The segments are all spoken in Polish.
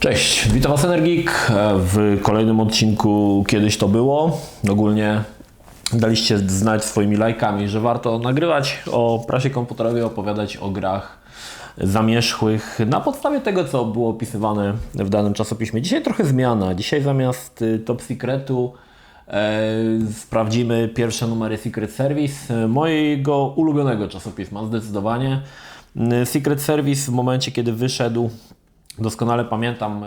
Cześć, witam Was Energik w kolejnym odcinku Kiedyś to było. Ogólnie daliście znać swoimi lajkami, że warto nagrywać o prasie komputerowej, opowiadać o grach zamierzchłych na podstawie tego, co było opisywane w danym czasopiśmie. Dzisiaj trochę zmiana. Dzisiaj zamiast Top Secretu sprawdzimy pierwsze numery Secret Service, mojego ulubionego czasopisma zdecydowanie. Secret Service w momencie, kiedy wyszedł, doskonale pamiętam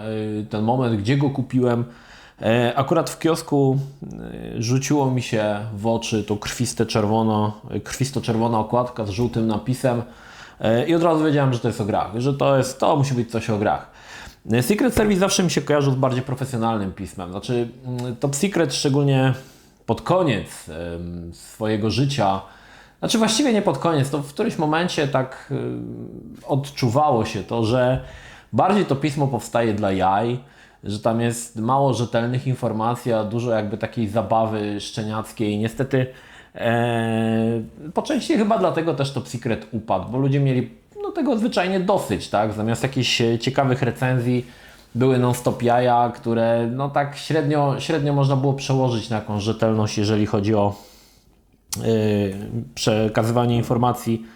ten moment, gdzie go kupiłem. Akurat w kiosku rzuciło mi się w oczy to krwisto-czerwona okładka z żółtym napisem i od razu wiedziałem, że to jest o grach, że to musi być coś o grach. Secret Service zawsze mi się kojarzył z bardziej profesjonalnym pismem. Znaczy Top Secret szczególnie pod koniec swojego życia, znaczy właściwie nie pod koniec, to w którymś momencie tak odczuwało się to, że bardziej to pismo powstaje dla jaj, że tam jest mało rzetelnych informacji, a dużo jakby takiej zabawy szczeniackiej. Niestety po części chyba dlatego też Top Secret upadł, bo ludzie mieli tego zwyczajnie dosyć, tak? Zamiast jakichś ciekawych recenzji były non-stop jaja, które tak średnio można było przełożyć na jakąś rzetelność, jeżeli chodzi o przekazywanie informacji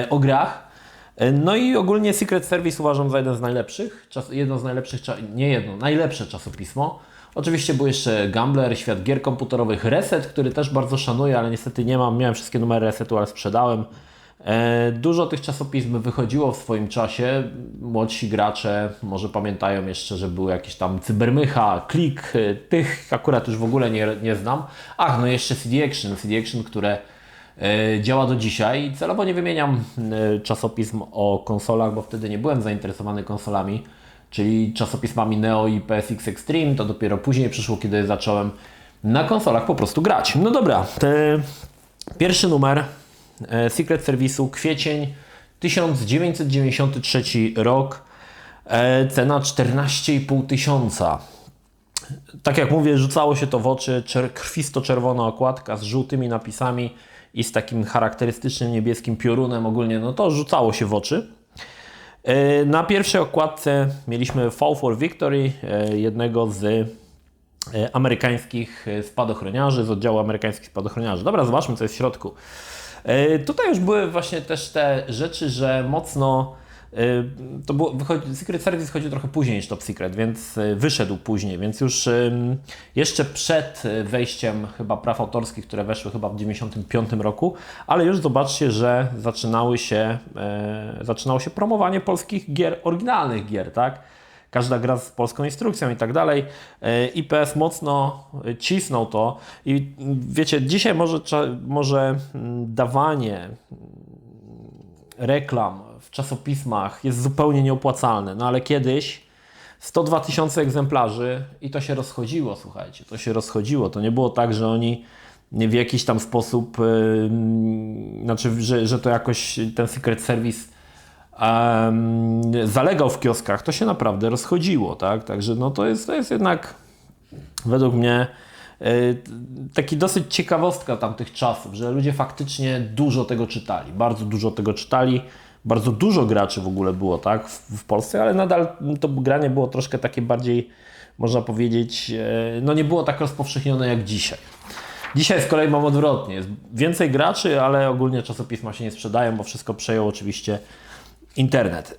o grach. No i ogólnie Secret Service uważam za najlepsze czasopismo. Oczywiście był jeszcze Gambler, Świat Gier Komputerowych, Reset, który też bardzo szanuję, ale niestety miałem wszystkie numery Resetu, ale sprzedałem. Dużo tych czasopism wychodziło w swoim czasie. Młodsi gracze może pamiętają jeszcze, że był jakiś tam Cybermycha, Klik, tych akurat już w ogóle nie znam. Jeszcze CD Action, które działa do dzisiaj. Celowo nie wymieniam czasopism o konsolach, bo wtedy nie byłem zainteresowany konsolami, czyli czasopismami Neo i PSX Extreme. To dopiero później przyszło, kiedy zacząłem na konsolach po prostu grać. No dobra, pierwszy numer Secret Service'u, kwiecień 1993 rok, cena 14,5 tysiąca. Tak jak mówię, rzucało się to w oczy, krwisto-czerwona okładka z żółtymi napisami i z takim charakterystycznym niebieskim piorunem. Ogólnie to rzucało się w oczy. Na pierwszej okładce mieliśmy V for Victory, jednego z amerykańskich spadochroniarzy, z oddziału amerykańskich spadochroniarzy. Dobra, zobaczmy, co jest w środku. Tutaj już były właśnie też te rzeczy, że mocno Secret Service wychodził trochę później niż Top Secret, więc wyszedł później, więc już jeszcze przed wejściem chyba praw autorskich, które weszły chyba w 1995 roku, ale już zobaczcie, że zaczynało się promowanie polskich gier, oryginalnych gier, tak? Każda gra z polską instrukcją i tak dalej. IPS mocno cisnął to i wiecie, dzisiaj może dawanie reklam w czasopismach jest zupełnie nieopłacalne, ale kiedyś 102 tysiące egzemplarzy i to się rozchodziło, słuchajcie, to nie było tak, że oni w jakiś tam sposób, że to jakoś ten Secret Service zalegał w kioskach, to się naprawdę rozchodziło, tak? Także to jest jednak według mnie taki dosyć ciekawostka tamtych czasów, że ludzie faktycznie dużo tego czytali, bardzo dużo tego czytali, bardzo dużo graczy w ogóle było, tak, w Polsce, ale nadal to granie było troszkę takie bardziej, można powiedzieć, nie było tak rozpowszechnione jak dzisiaj. Dzisiaj z kolei mam odwrotnie, jest więcej graczy, ale ogólnie czasopisma się nie sprzedają, bo wszystko przejął oczywiście internet.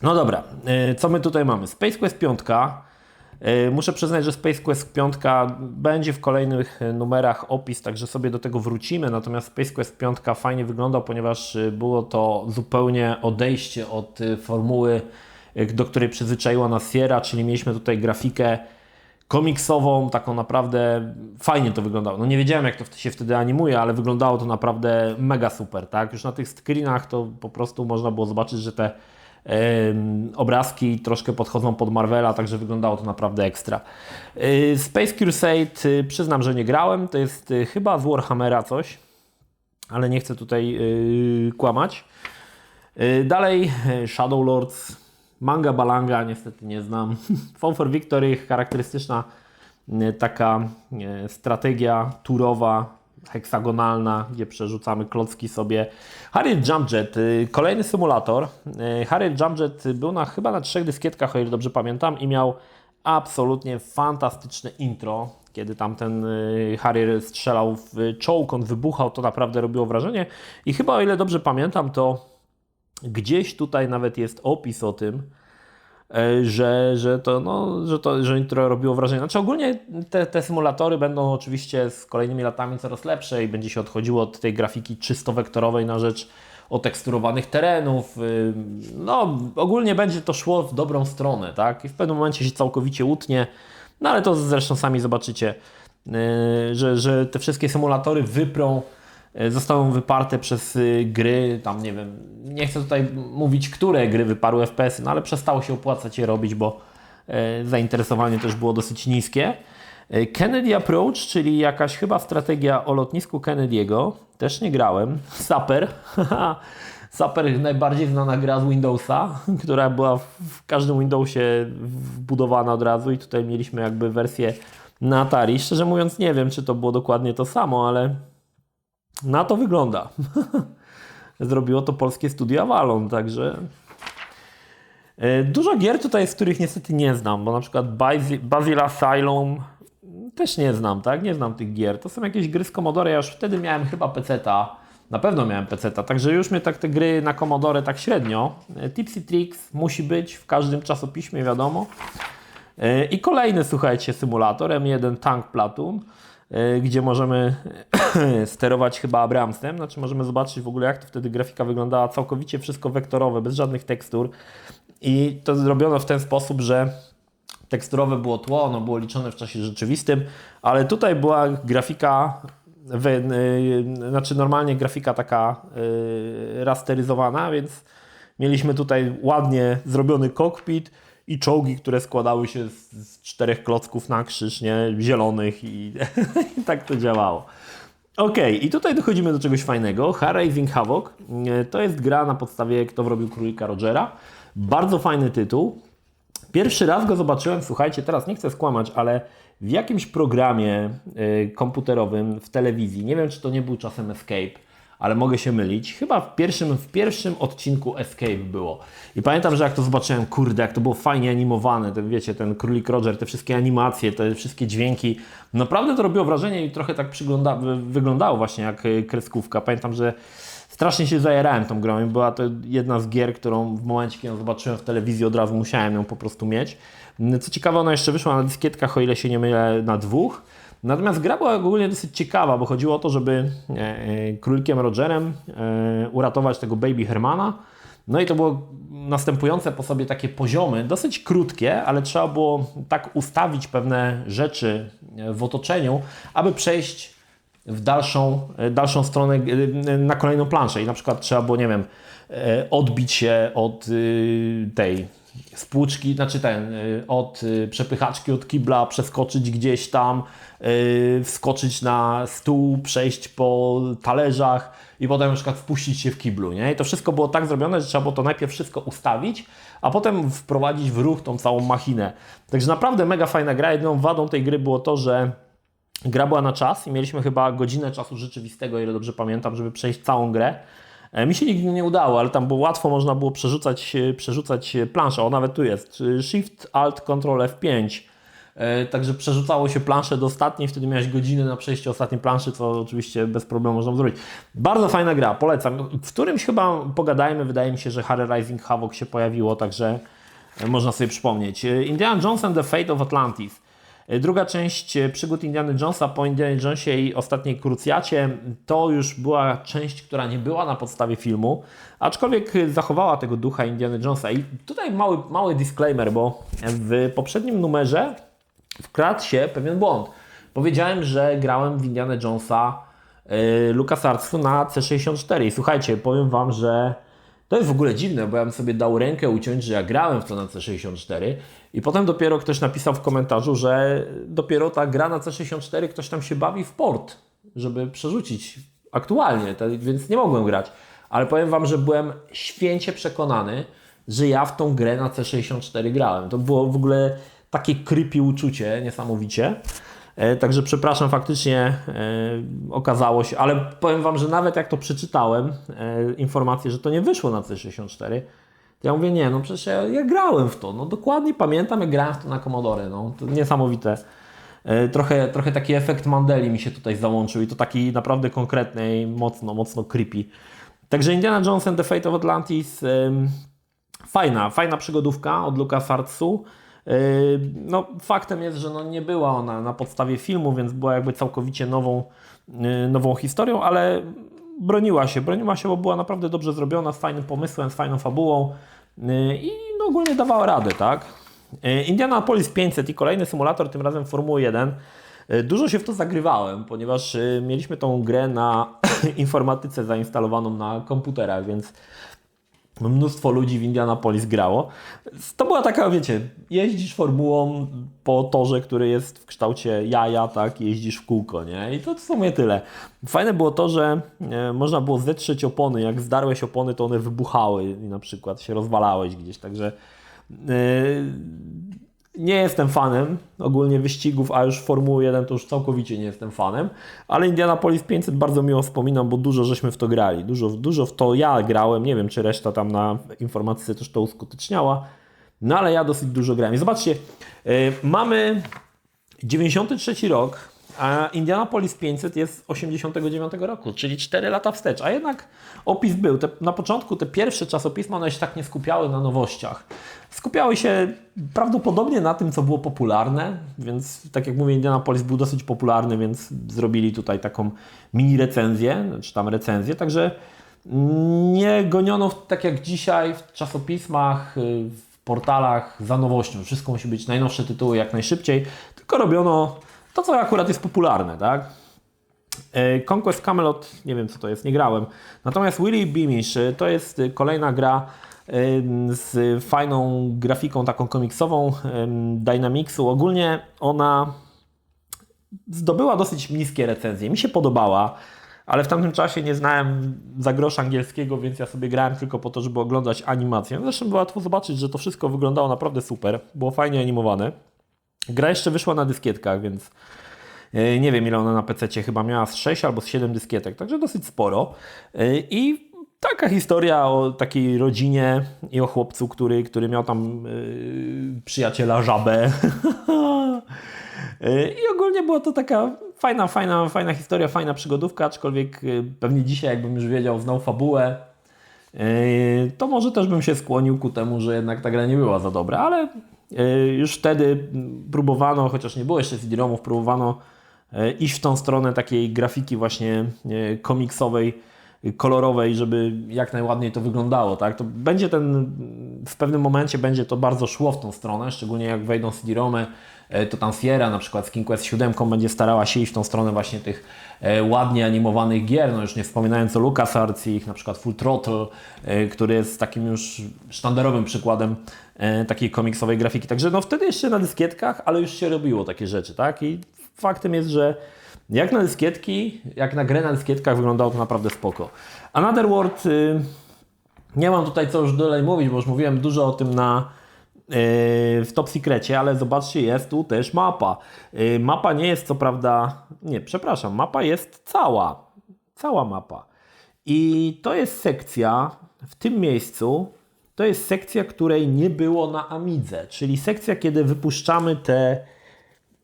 No dobra, co my tutaj mamy? Space Quest 5. Muszę przyznać, że Space Quest 5 będzie w kolejnych numerach opis, także sobie do tego wrócimy, natomiast Space Quest 5 fajnie wyglądał, ponieważ było to zupełnie odejście od formuły, do której przyzwyczaiła nas Sierra, czyli mieliśmy tutaj grafikę komiksową, taką naprawdę fajnie to wyglądało. Nie wiedziałem, jak to się wtedy animuje, ale wyglądało to naprawdę mega super, tak? Już na tych screenach to po prostu można było zobaczyć, że te obrazki troszkę podchodzą pod Marvela, także wyglądało to naprawdę ekstra. Space Crusade, przyznam, że nie grałem, to jest chyba z Warhammera coś, ale nie chcę tutaj kłamać. Dalej Shadow Lords, Manga Balanga, niestety nie znam. V for Victory, charakterystyczna taka strategia turowa, heksagonalna, gdzie przerzucamy klocki sobie. Harrier Jump Jet, kolejny symulator. Harrier Jump Jet był chyba na 3 dyskietkach, o ile dobrze pamiętam, i miał absolutnie fantastyczne intro. Kiedy tam ten Harrier strzelał w czołg, on wybuchał, to naprawdę robiło wrażenie. I chyba, o ile dobrze pamiętam, to gdzieś tutaj nawet jest opis o tym, że intro robiło wrażenie. Znaczy ogólnie te symulatory będą oczywiście z kolejnymi latami coraz lepsze i będzie się odchodziło od tej grafiki czysto wektorowej na rzecz oteksturowanych terenów. No ogólnie będzie to szło w dobrą stronę, tak? I w pewnym momencie się całkowicie utnie, no ale to zresztą sami zobaczycie, że te wszystkie symulatory zostaną wyparte przez gry, tam nie wiem, nie chcę tutaj mówić, które gry wyparły FPS-y, no ale przestało się opłacać je robić, bo zainteresowanie też było dosyć niskie. Kennedy Approach, czyli jakaś chyba strategia o lotnisku Kennedy'ego, też nie grałem. Sapper, Sapper najbardziej znana gra z Windowsa, która była w każdym Windowsie wbudowana od razu i tutaj mieliśmy jakby wersję na Atari. Szczerze mówiąc nie wiem, czy to było dokładnie to samo, ale na to wygląda. Zrobiło to polskie studio Avalon, także dużo gier tutaj jest, których niestety nie znam, bo na przykład Basil Asylum też nie znam, tak? Nie znam tych gier. To są jakieś gry z Commodore, ja już wtedy miałem chyba PC-ta, na pewno miałem PC-ta, także już mnie tak te gry na Commodore tak średnio. Tipsy Tricks musi być w każdym czasopiśmie, wiadomo. I kolejny, słuchajcie, symulator M1 Tank Platoon, gdzie możemy sterować chyba Abramsem, znaczy możemy zobaczyć w ogóle, jak to wtedy grafika wyglądała, całkowicie wszystko wektorowe, bez żadnych tekstur i to zrobiono w ten sposób, że teksturowe było tło, ono było liczone w czasie rzeczywistym, ale tutaj była grafika, znaczy normalnie grafika taka rasteryzowana, więc mieliśmy tutaj ładnie zrobiony kokpit i czołgi, które składały się z 4 klocków na krzyż, nie? Zielonych i tak to działało. Ok, i tutaj dochodzimy do czegoś fajnego. Car Racing Havoc to jest gra na podstawie Kto wrobił królika Rogera. Bardzo fajny tytuł. Pierwszy raz go zobaczyłem, słuchajcie, teraz nie chcę skłamać, ale w jakimś programie komputerowym w telewizji. Nie wiem, czy to nie był czasem Escape, ale mogę się mylić. Chyba w pierwszym odcinku Escape było. I pamiętam, że jak to zobaczyłem, kurde, jak to było fajnie animowane, to wiecie, ten Królik Roger, te wszystkie animacje, te wszystkie dźwięki. Naprawdę to robiło wrażenie i trochę tak wyglądało właśnie jak kreskówka. Pamiętam, że strasznie się zajarałem tą grą i była to jedna z gier, którą w momencie, kiedy ją zobaczyłem w telewizji, od razu musiałem ją po prostu mieć. Co ciekawe, ona jeszcze wyszła na dyskietkach, o ile się nie mylę, na 2. Natomiast gra była ogólnie dosyć ciekawa, bo chodziło o to, żeby królikiem Rogerem uratować tego Baby Hermana. No i to było następujące po sobie takie poziomy, dosyć krótkie, ale trzeba było tak ustawić pewne rzeczy w otoczeniu, aby przejść w dalszą stronę na kolejną planszę. I na przykład trzeba było, nie wiem, odbić się od tej spłuczki, znaczy od przepychaczki, od kibla, przeskoczyć gdzieś tam, wskoczyć na stół, przejść po talerzach i potem na przykład wpuścić się w kiblu, nie? I to wszystko było tak zrobione, że trzeba było to najpierw wszystko ustawić, a potem wprowadzić w ruch tą całą machinę. Także naprawdę mega fajna gra. Jedną wadą tej gry było to, że gra była na czas i mieliśmy chyba godzinę czasu rzeczywistego, ile dobrze pamiętam, żeby przejść całą grę. Mi się nigdy nie udało, ale tam było łatwo, można było przerzucać planszę. O, nawet tu jest. Shift, Alt, Ctrl, F5. Także przerzucało się planszę do ostatniej, wtedy miałeś godzinę na przejście ostatniej planszy, co oczywiście bez problemu można zrobić. Bardzo fajna gra, polecam. W którymś chyba pogadajmy, wydaje mi się, że Harrier Rising Havoc się pojawiło, także można sobie przypomnieć. Indiana Jones and the Fate of Atlantis. Druga część przygód Indiana Jonesa po Indianie Jonesie i ostatniej krucjacie to już była część, która nie była na podstawie filmu, aczkolwiek zachowała tego ducha Indiana Jonesa. I tutaj mały disclaimer, bo w poprzednim numerze wkradł się pewien błąd. Powiedziałem, że grałem w Indiana Jonesa LucasArtsu na C64 i słuchajcie, powiem Wam, że to jest w ogóle dziwne, bo ja bym sobie dał rękę uciąć, że ja grałem w to na C64 i potem dopiero ktoś napisał w komentarzu, że dopiero ta gra na C64 ktoś tam się bawi w port, żeby przerzucić aktualnie, więc nie mogłem grać. Ale powiem Wam, że byłem święcie przekonany, że ja w tą grę na C64 grałem. To było w ogóle takie creepy uczucie, niesamowicie. Także przepraszam, faktycznie okazało się, ale powiem Wam, że nawet jak to przeczytałem, informację, że to nie wyszło na C64, to ja mówię, nie, no przecież ja grałem w to, no dokładnie pamiętam, jak grałem w to na Commodore, no to niesamowite. Trochę taki efekt Mandeli mi się tutaj załączył i to taki naprawdę konkretny i mocno creepy. Także Indiana Jones and the Fate of Atlantis, fajna przygodówka od LucasArtsu. No, faktem jest, że no nie była ona na podstawie filmu, więc była jakby całkowicie nową historią, ale broniła się, bo była naprawdę dobrze zrobiona, z fajnym pomysłem, z fajną fabułą i no, ogólnie dawała radę, tak? Indianapolis 500 i kolejny symulator, tym razem Formuły 1. Dużo się w to zagrywałem, ponieważ mieliśmy tą grę na informatyce zainstalowaną na komputerach, więc mnóstwo ludzi w Indianapolis grało. To była taka, wiecie, jeździsz formułą po torze, który jest w kształcie jaja, tak, jeździsz w kółko, nie? I to w sumie tyle. Fajne było to, że można było zetrzeć opony, jak zdarłeś opony, to one wybuchały i na przykład się rozwalałeś gdzieś, także nie jestem fanem ogólnie wyścigów, a już Formuły 1 to już całkowicie nie jestem fanem, ale Indianapolis 500 bardzo miło wspominam, bo dużo żeśmy w to grali, dużo w to ja grałem, nie wiem czy reszta tam na informatyce też to uskuteczniała, no ale ja dosyć dużo grałem. I zobaczcie, mamy 93 rok, a Indianapolis 500 jest z 89 roku, czyli 4 lata wstecz, a jednak opis był. Na początku te pierwsze czasopisma, one się tak nie skupiały na nowościach. Skupiały się prawdopodobnie na tym, co było popularne, więc tak jak mówię, Indianapolis był dosyć popularny, więc zrobili tutaj taką mini recenzję, czy tam recenzję, także nie goniono tak jak dzisiaj w czasopismach, w portalach za nowością. Wszystko musi być najnowsze tytuły jak najszybciej, tylko robiono to, co akurat jest popularne, tak? Conquest Camelot, nie wiem co to jest, nie grałem. Natomiast Willy Beamish to jest kolejna gra z fajną grafiką taką komiksową Dynamixu. Ogólnie ona zdobyła dosyć niskie recenzje. Mi się podobała, ale w tamtym czasie nie znałem za grosz angielskiego, więc ja sobie grałem tylko po to, żeby oglądać animację. Zresztą było łatwo zobaczyć, że to wszystko wyglądało naprawdę super. Było fajnie animowane. Gra jeszcze wyszła na dyskietkach, więc nie wiem ile ona na PC-cie, chyba miała z 6 albo z 7 dyskietek, także dosyć sporo. I taka historia o takiej rodzinie i o chłopcu, który miał tam przyjaciela żabę. I ogólnie była to taka fajna historia, fajna przygodówka, aczkolwiek pewnie dzisiaj jakbym już wiedział, znał fabułę, to może też bym się skłonił ku temu, że jednak ta gra nie była za dobra, ale już wtedy próbowano, chociaż nie było jeszcze CD-ROMów, próbowano iść w tą stronę takiej grafiki właśnie komiksowej, kolorowej, żeby jak najładniej to wyglądało, tak? To będzie w pewnym momencie będzie to bardzo szło w tą stronę, szczególnie jak wejdą CD-ROMy, to tam Sierra na przykład z King Quest 7 będzie starała się iść w tą stronę właśnie tych ładnie animowanych gier, no już nie wspominając o LucasArts i ich na przykład Full Throttle, który jest takim już sztandarowym przykładem takiej komiksowej grafiki. Także no wtedy jeszcze na dyskietkach, ale już się robiło takie rzeczy, tak? I faktem jest, że jak na dyskietki, jak na grę na dyskietkach wyglądało to naprawdę spoko. Another World, nie mam tutaj co już dalej mówić, bo już mówiłem dużo o tym w Top Secrecie, ale zobaczcie, jest tu też mapa. Mapa nie jest co prawda, mapa jest cała mapa. I to jest sekcja, w tym miejscu, to jest sekcja, której nie było na Amidze, czyli sekcja, kiedy wypuszczamy te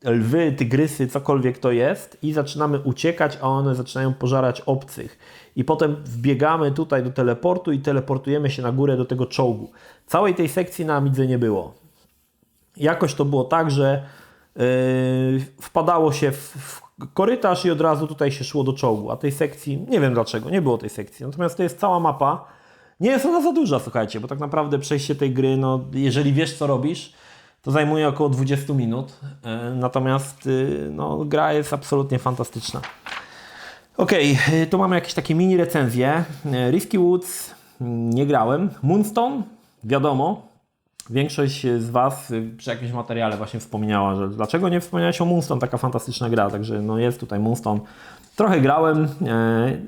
lwy, tygrysy, cokolwiek to jest i zaczynamy uciekać, a one zaczynają pożarać obcych. I potem wbiegamy tutaj do teleportu i teleportujemy się na górę do tego czołgu. Całej tej sekcji na Amidze nie było. Jakoś to było tak, że wpadało się w korytarz i od razu tutaj się szło do czołgu, a tej sekcji, nie wiem dlaczego, nie było tej sekcji. Natomiast to jest cała mapa. Nie jest ona za duża, słuchajcie, bo tak naprawdę przejście tej gry, no jeżeli wiesz co robisz, to zajmuje około 20 minut, natomiast no, gra jest absolutnie fantastyczna. Ok, tu mamy jakieś takie mini recenzje. Risky Woods nie grałem. Moonstone, wiadomo, większość z Was przy jakimś materiale właśnie wspomniała, że dlaczego nie wspomniałeś o Moonstone, taka fantastyczna gra, także no jest tutaj Moonstone. Trochę grałem,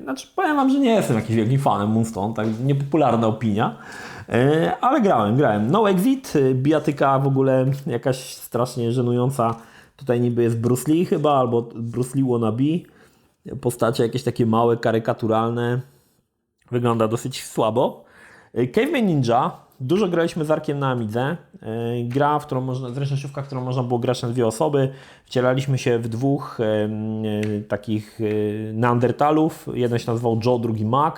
znaczy powiem Wam, że nie jestem jakimś wielkim fanem Moonstone, tak niepopularna opinia, ale grałem. No Exit, bijatyka w ogóle jakaś strasznie żenująca, Tutaj niby jest Bruce Lee chyba, albo Bruce Lee wannabe. Postacie jakieś takie małe, karykaturalne. Wygląda dosyć słabo. Caveman Ninja. Dużo graliśmy z Arkiem na Amidze. Gra, w którą można, zręcznościówka, w którą można było grać na 2 osoby. Wcielaliśmy się w 2 takich neandertalów. Jeden się nazywał Joe, drugi Mac.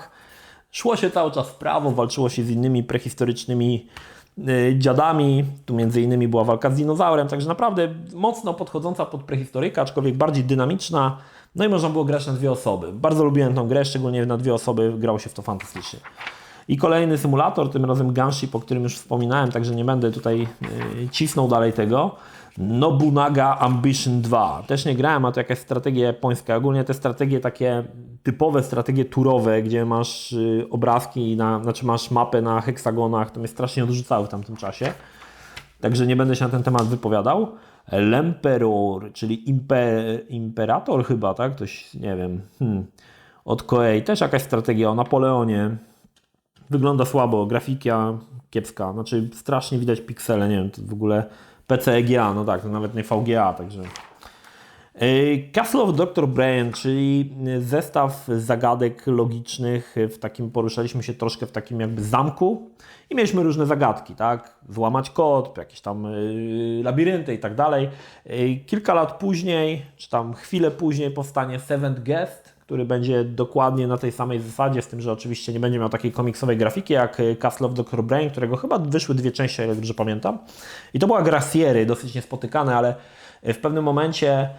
Szło się cały czas w prawo, walczyło się z innymi prehistorycznymi dziadami. Tu między innymi była walka z dinozaurem, także naprawdę mocno podchodząca pod prehistoryka, aczkolwiek bardziej dynamiczna. No i można było grać na 2 osoby. Bardzo lubiłem tą grę, szczególnie na 2 osoby grało się w to fantastycznie. I kolejny symulator, tym razem Gunship, o którym już wspominałem, także nie będę tutaj cisnął dalej tego. Nobunaga Ambition 2. Też nie grałem, a to jakaś strategia japońska. Ogólnie te strategie takie typowe strategie turowe, gdzie masz obrazki, znaczy masz mapę na heksagonach, to mnie strasznie odrzucały w tamtym czasie. Także nie będę się na ten temat wypowiadał. L'Emperor, czyli Imperator chyba, tak? Ktoś, nie wiem. Od Koei. Też jakaś strategia o Napoleonie. Wygląda słabo, grafika kiepska, znaczy strasznie widać piksele, nie wiem, to w ogóle PCEGA, no tak, to nawet nie VGA, także. Castle of Dr. Brain, czyli zestaw zagadek logicznych, w takim poruszaliśmy się troszkę w takim jakby zamku i mieliśmy różne zagadki, tak, złamać kod, jakieś tam labirynty i tak dalej. Kilka lat później, czy tam chwilę później powstanie Seventh Guest, który będzie dokładnie na tej samej zasadzie, z tym, że oczywiście nie będzie miał takiej komiksowej grafiki jak Castle of Dr. Brain, którego chyba wyszły 2 części, o ile dobrze pamiętam. I to była gra Sierry, dosyć niespotykane, ale w pewnym momencie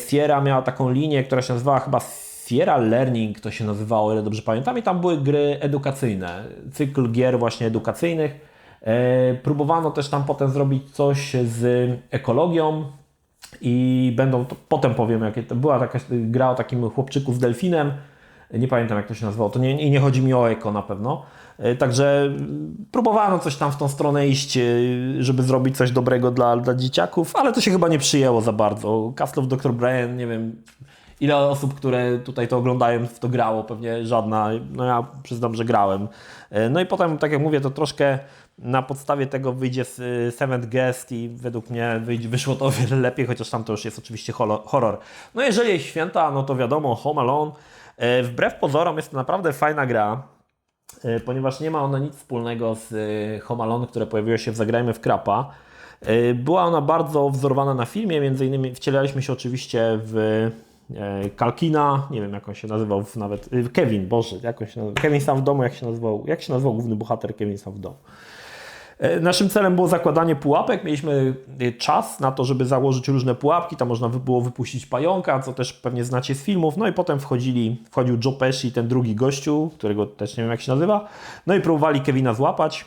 Sierra miała taką linię, która się nazywała chyba Sierra Learning, to się nazywało, o ile dobrze pamiętam, i tam były gry edukacyjne, cykl gier właśnie edukacyjnych. Próbowano też tam potem zrobić coś z ekologią, i będą, to potem powiem, jakie to była taka gra o takim chłopczyku z delfinem, nie pamiętam jak to się nazywało, to nie chodzi mi o eko na pewno, także próbowano coś tam w tą stronę iść, żeby zrobić coś dobrego dla dzieciaków, ale to się chyba nie przyjęło za bardzo. Castle of Dr. Brain, nie wiem ile osób, które tutaj to oglądają, w to grało, pewnie żadna, no ja przyznam, że grałem. No i potem, tak jak mówię, to troszkę na podstawie tego wyjdzie Seventh Guest i według mnie wyszło to o wiele lepiej, chociaż tam to już jest oczywiście horror. No jeżeli jest święta, no to wiadomo, Home Alone. Wbrew pozorom jest to naprawdę fajna gra, ponieważ nie ma ona nic wspólnego z Home Alone, które pojawiło się w Zagrajmy w Krapa. Była ona bardzo wzorowana na filmie, między innymi wcielaliśmy się oczywiście w Kalkina, nie wiem jak on się nazywał nawet, Kevin, Boże, jak on się nazywał, Kevin sam w domu, jak się nazywał główny bohater Kevin sam w domu. Naszym celem było zakładanie pułapek, mieliśmy czas na to, żeby założyć różne pułapki, tam można było wypuścić pająka, co też pewnie znacie z filmów, no i potem wchodził Joe Pesci, ten drugi gościu, którego też nie wiem jak się nazywa, no i próbowali Kevina złapać,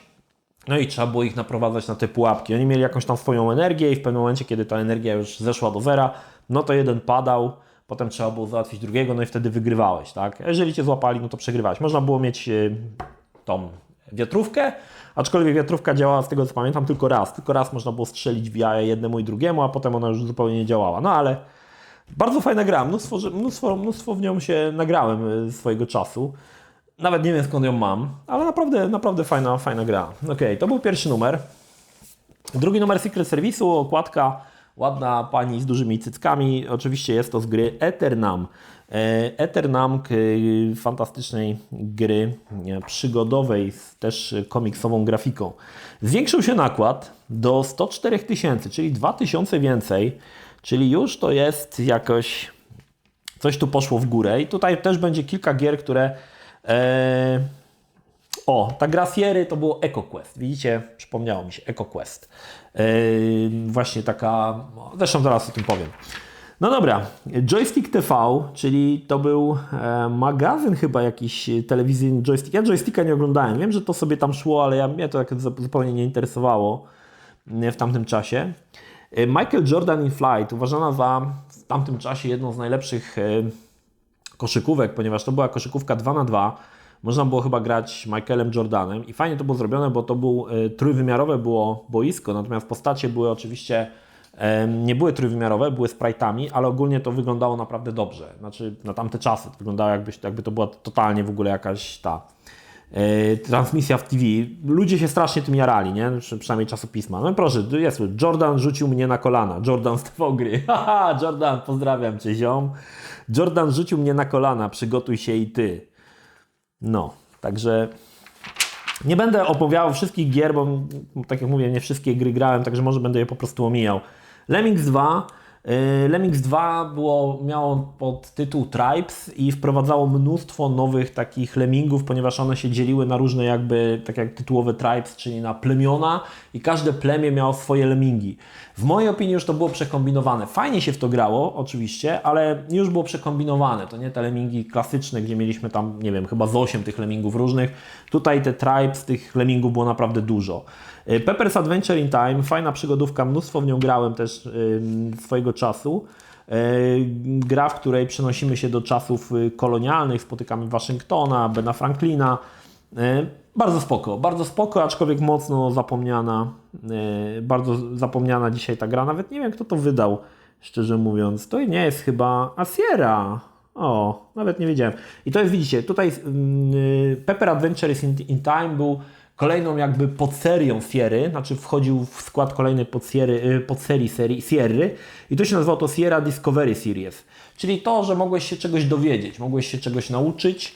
no i trzeba było ich naprowadzać na te pułapki. Oni mieli jakąś tam swoją energię i w pewnym momencie, kiedy ta energia już zeszła do zera, no to jeden padał, potem trzeba było załatwić drugiego, no i wtedy wygrywałeś, tak? Jeżeli cię złapali, no to przegrywałeś. Można było mieć tą wiatrówkę, aczkolwiek wiatrówka działała, z tego co pamiętam, tylko raz. Tylko raz można było strzelić w jaje jednemu i drugiemu, a potem ona już zupełnie nie działała. No ale bardzo fajna gra, mnóstwo w nią się nagrałem swojego czasu. Nawet nie wiem skąd ją mam, ale naprawdę fajna gra. Okej, to był pierwszy numer. Drugi numer Secret Service'u, okładka, ładna pani z dużymi cyckami. Oczywiście jest to z gry Eternam. Eternam, fantastycznej gry przygodowej z też komiksową grafiką. Zwiększył się nakład do 104 000, czyli 2000 więcej, czyli już to jest jakoś coś tu poszło w górę i tutaj też będzie kilka gier, które ta gra Sierry to było EcoQuest. Widzicie, przypomniało mi się EcoQuest. Właśnie taka, zresztą zaraz o tym powiem. No dobra, Joystick TV, czyli to był magazyn chyba jakiś telewizyjny Joystick. Ja Joysticka nie oglądałem, wiem, że to sobie tam szło, ale mnie to tak zupełnie nie interesowało w tamtym czasie. Michael Jordan in Flight, uważana za w tamtym czasie jedną z najlepszych koszykówek, ponieważ to była koszykówka 2x2. Można było chyba grać Michaelem Jordanem i fajnie to było zrobione, bo to był trójwymiarowe było boisko, natomiast postacie były oczywiście nie były trójwymiarowe, były sprite'ami, ale ogólnie to wyglądało naprawdę dobrze. Znaczy na tamte czasy to wyglądało jakby to była totalnie w ogóle jakaś ta transmisja w TV. Ludzie się strasznie tym jarali, nie? Przynajmniej czasopisma. No proszę, jest, Jordan rzucił mnie na kolana. Jordan z Twogry. Haha, Jordan, pozdrawiam Cię, ziom. Jordan rzucił mnie na kolana, przygotuj się i Ty. No, także nie będę opowiadał wszystkich gier, bo tak jak mówię, nie wszystkie gry grałem, także może będę je po prostu omijał. Lemmings 2. Lemmings 2 miało podtytuł Tribes i wprowadzało mnóstwo nowych takich lemmingów, ponieważ one się dzieliły na różne jakby, tak jak tytułowe Tribes, czyli na plemiona i każde plemię miało swoje lemmingi. W mojej opinii już to było przekombinowane. Fajnie się w to grało, oczywiście, ale już było przekombinowane. To nie te lemmingi klasyczne, gdzie mieliśmy tam, nie wiem, chyba z 8 tych lemmingów różnych. Tutaj te Tribes, tych lemmingów było naprawdę dużo. Pepper's Adventure in Time, fajna przygodówka, mnóstwo w nią grałem też swojego czasu. Gra, w której przenosimy się do czasów kolonialnych, spotykamy Waszyngtona, Bena Franklina. Bardzo spoko, aczkolwiek mocno zapomniana. Bardzo zapomniana dzisiaj ta gra. Nawet nie wiem, kto to wydał, szczerze mówiąc. To nie jest chyba Sierra. O, nawet nie wiedziałem. I to jest, widzicie, tutaj Pepper Adventure in Time był kolejną jakby podserią Sierry, znaczy wchodził w skład kolejnej podserii Sierry i to się nazywało to Sierra Discovery Series. Czyli to, że mogłeś się czegoś dowiedzieć, mogłeś się czegoś nauczyć,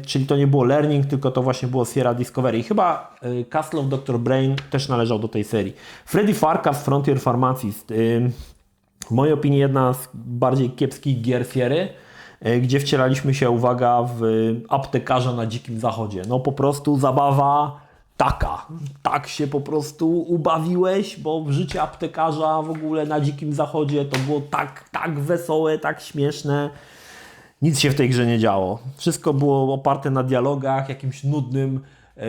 czyli to nie było learning, tylko to właśnie było Sierra Discovery. I chyba Castle of Dr. Brain też należał do tej serii. Freddy Farkas Frontier Pharmacist. W mojej opinii jedna z bardziej kiepskich gier Sierry, gdzie wcielaliśmy się, uwaga, w aptekarza na Dzikim Zachodzie. No po prostu zabawa taka. Tak się po prostu ubawiłeś, bo życie aptekarza w ogóle na Dzikim Zachodzie to było tak wesołe, tak śmieszne. Nic się w tej grze nie działo. Wszystko było oparte na dialogach, jakimś nudnym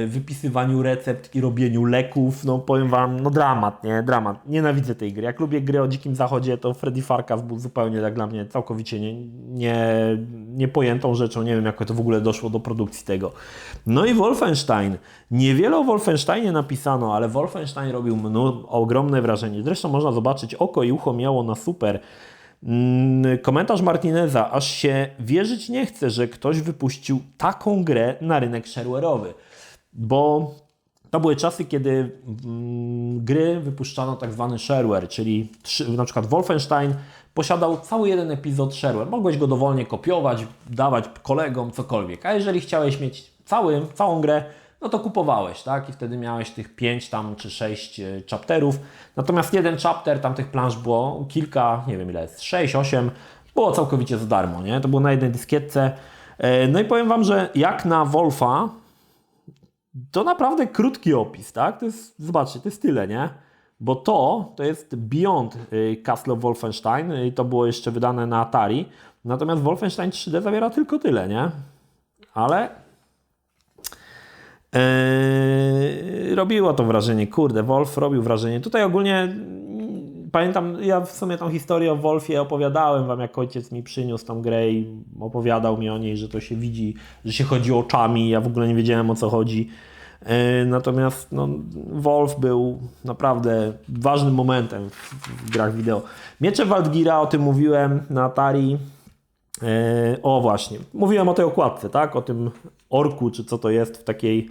wypisywaniu recept i robieniu leków. No powiem Wam, no dramat, nie? Dramat. Nienawidzę tej gry. Jak lubię gry o Dzikim Zachodzie, to Freddy Farkas był zupełnie tak dla mnie całkowicie niepojętą rzeczą. Nie wiem, jak to w ogóle doszło do produkcji tego. No i Wolfenstein. Niewiele o Wolfensteinie napisano, ale Wolfenstein robił ogromne wrażenie. Zresztą można zobaczyć, oko i ucho miało na super. Komentarz Martineza. Aż się wierzyć nie chce, że ktoś wypuścił taką grę na rynek shareware'owy. Bo to były czasy, kiedy gry wypuszczano tak zwany shareware, czyli na przykład Wolfenstein posiadał cały jeden epizod shareware. Mogłeś go dowolnie kopiować, dawać kolegom, cokolwiek. A jeżeli chciałeś mieć całą grę, no to kupowałeś, tak? I wtedy miałeś tych 5 tam czy 6 chapterów. Natomiast jeden chapter, tam tych plansz było kilka, nie wiem ile jest, 6, 8, było całkowicie za darmo, nie? To było na jednej dyskietce. No i powiem Wam, że jak na Wolfa, to naprawdę krótki opis, tak? To jest, zobaczcie, to jest tyle, nie? Bo to jest Beyond Castle of Wolfenstein i to było jeszcze wydane na Atari. Natomiast Wolfenstein 3D zawiera tylko tyle, nie? Ale robiło to wrażenie, kurde, Wolf robił wrażenie. Tutaj ogólnie pamiętam, ja w sumie tą historię o Wolfie opowiadałem Wam, jak ojciec mi przyniósł tą grę i opowiadał mi o niej, że to się widzi, że się chodzi oczami, ja w ogóle nie wiedziałem, o co chodzi. Natomiast no, Wolf był naprawdę ważnym momentem w grach wideo. Miecze Waldgira, o tym mówiłem na Atari. O właśnie, mówiłem o tej okładce, tak? O tym orku, czy co to jest w takiej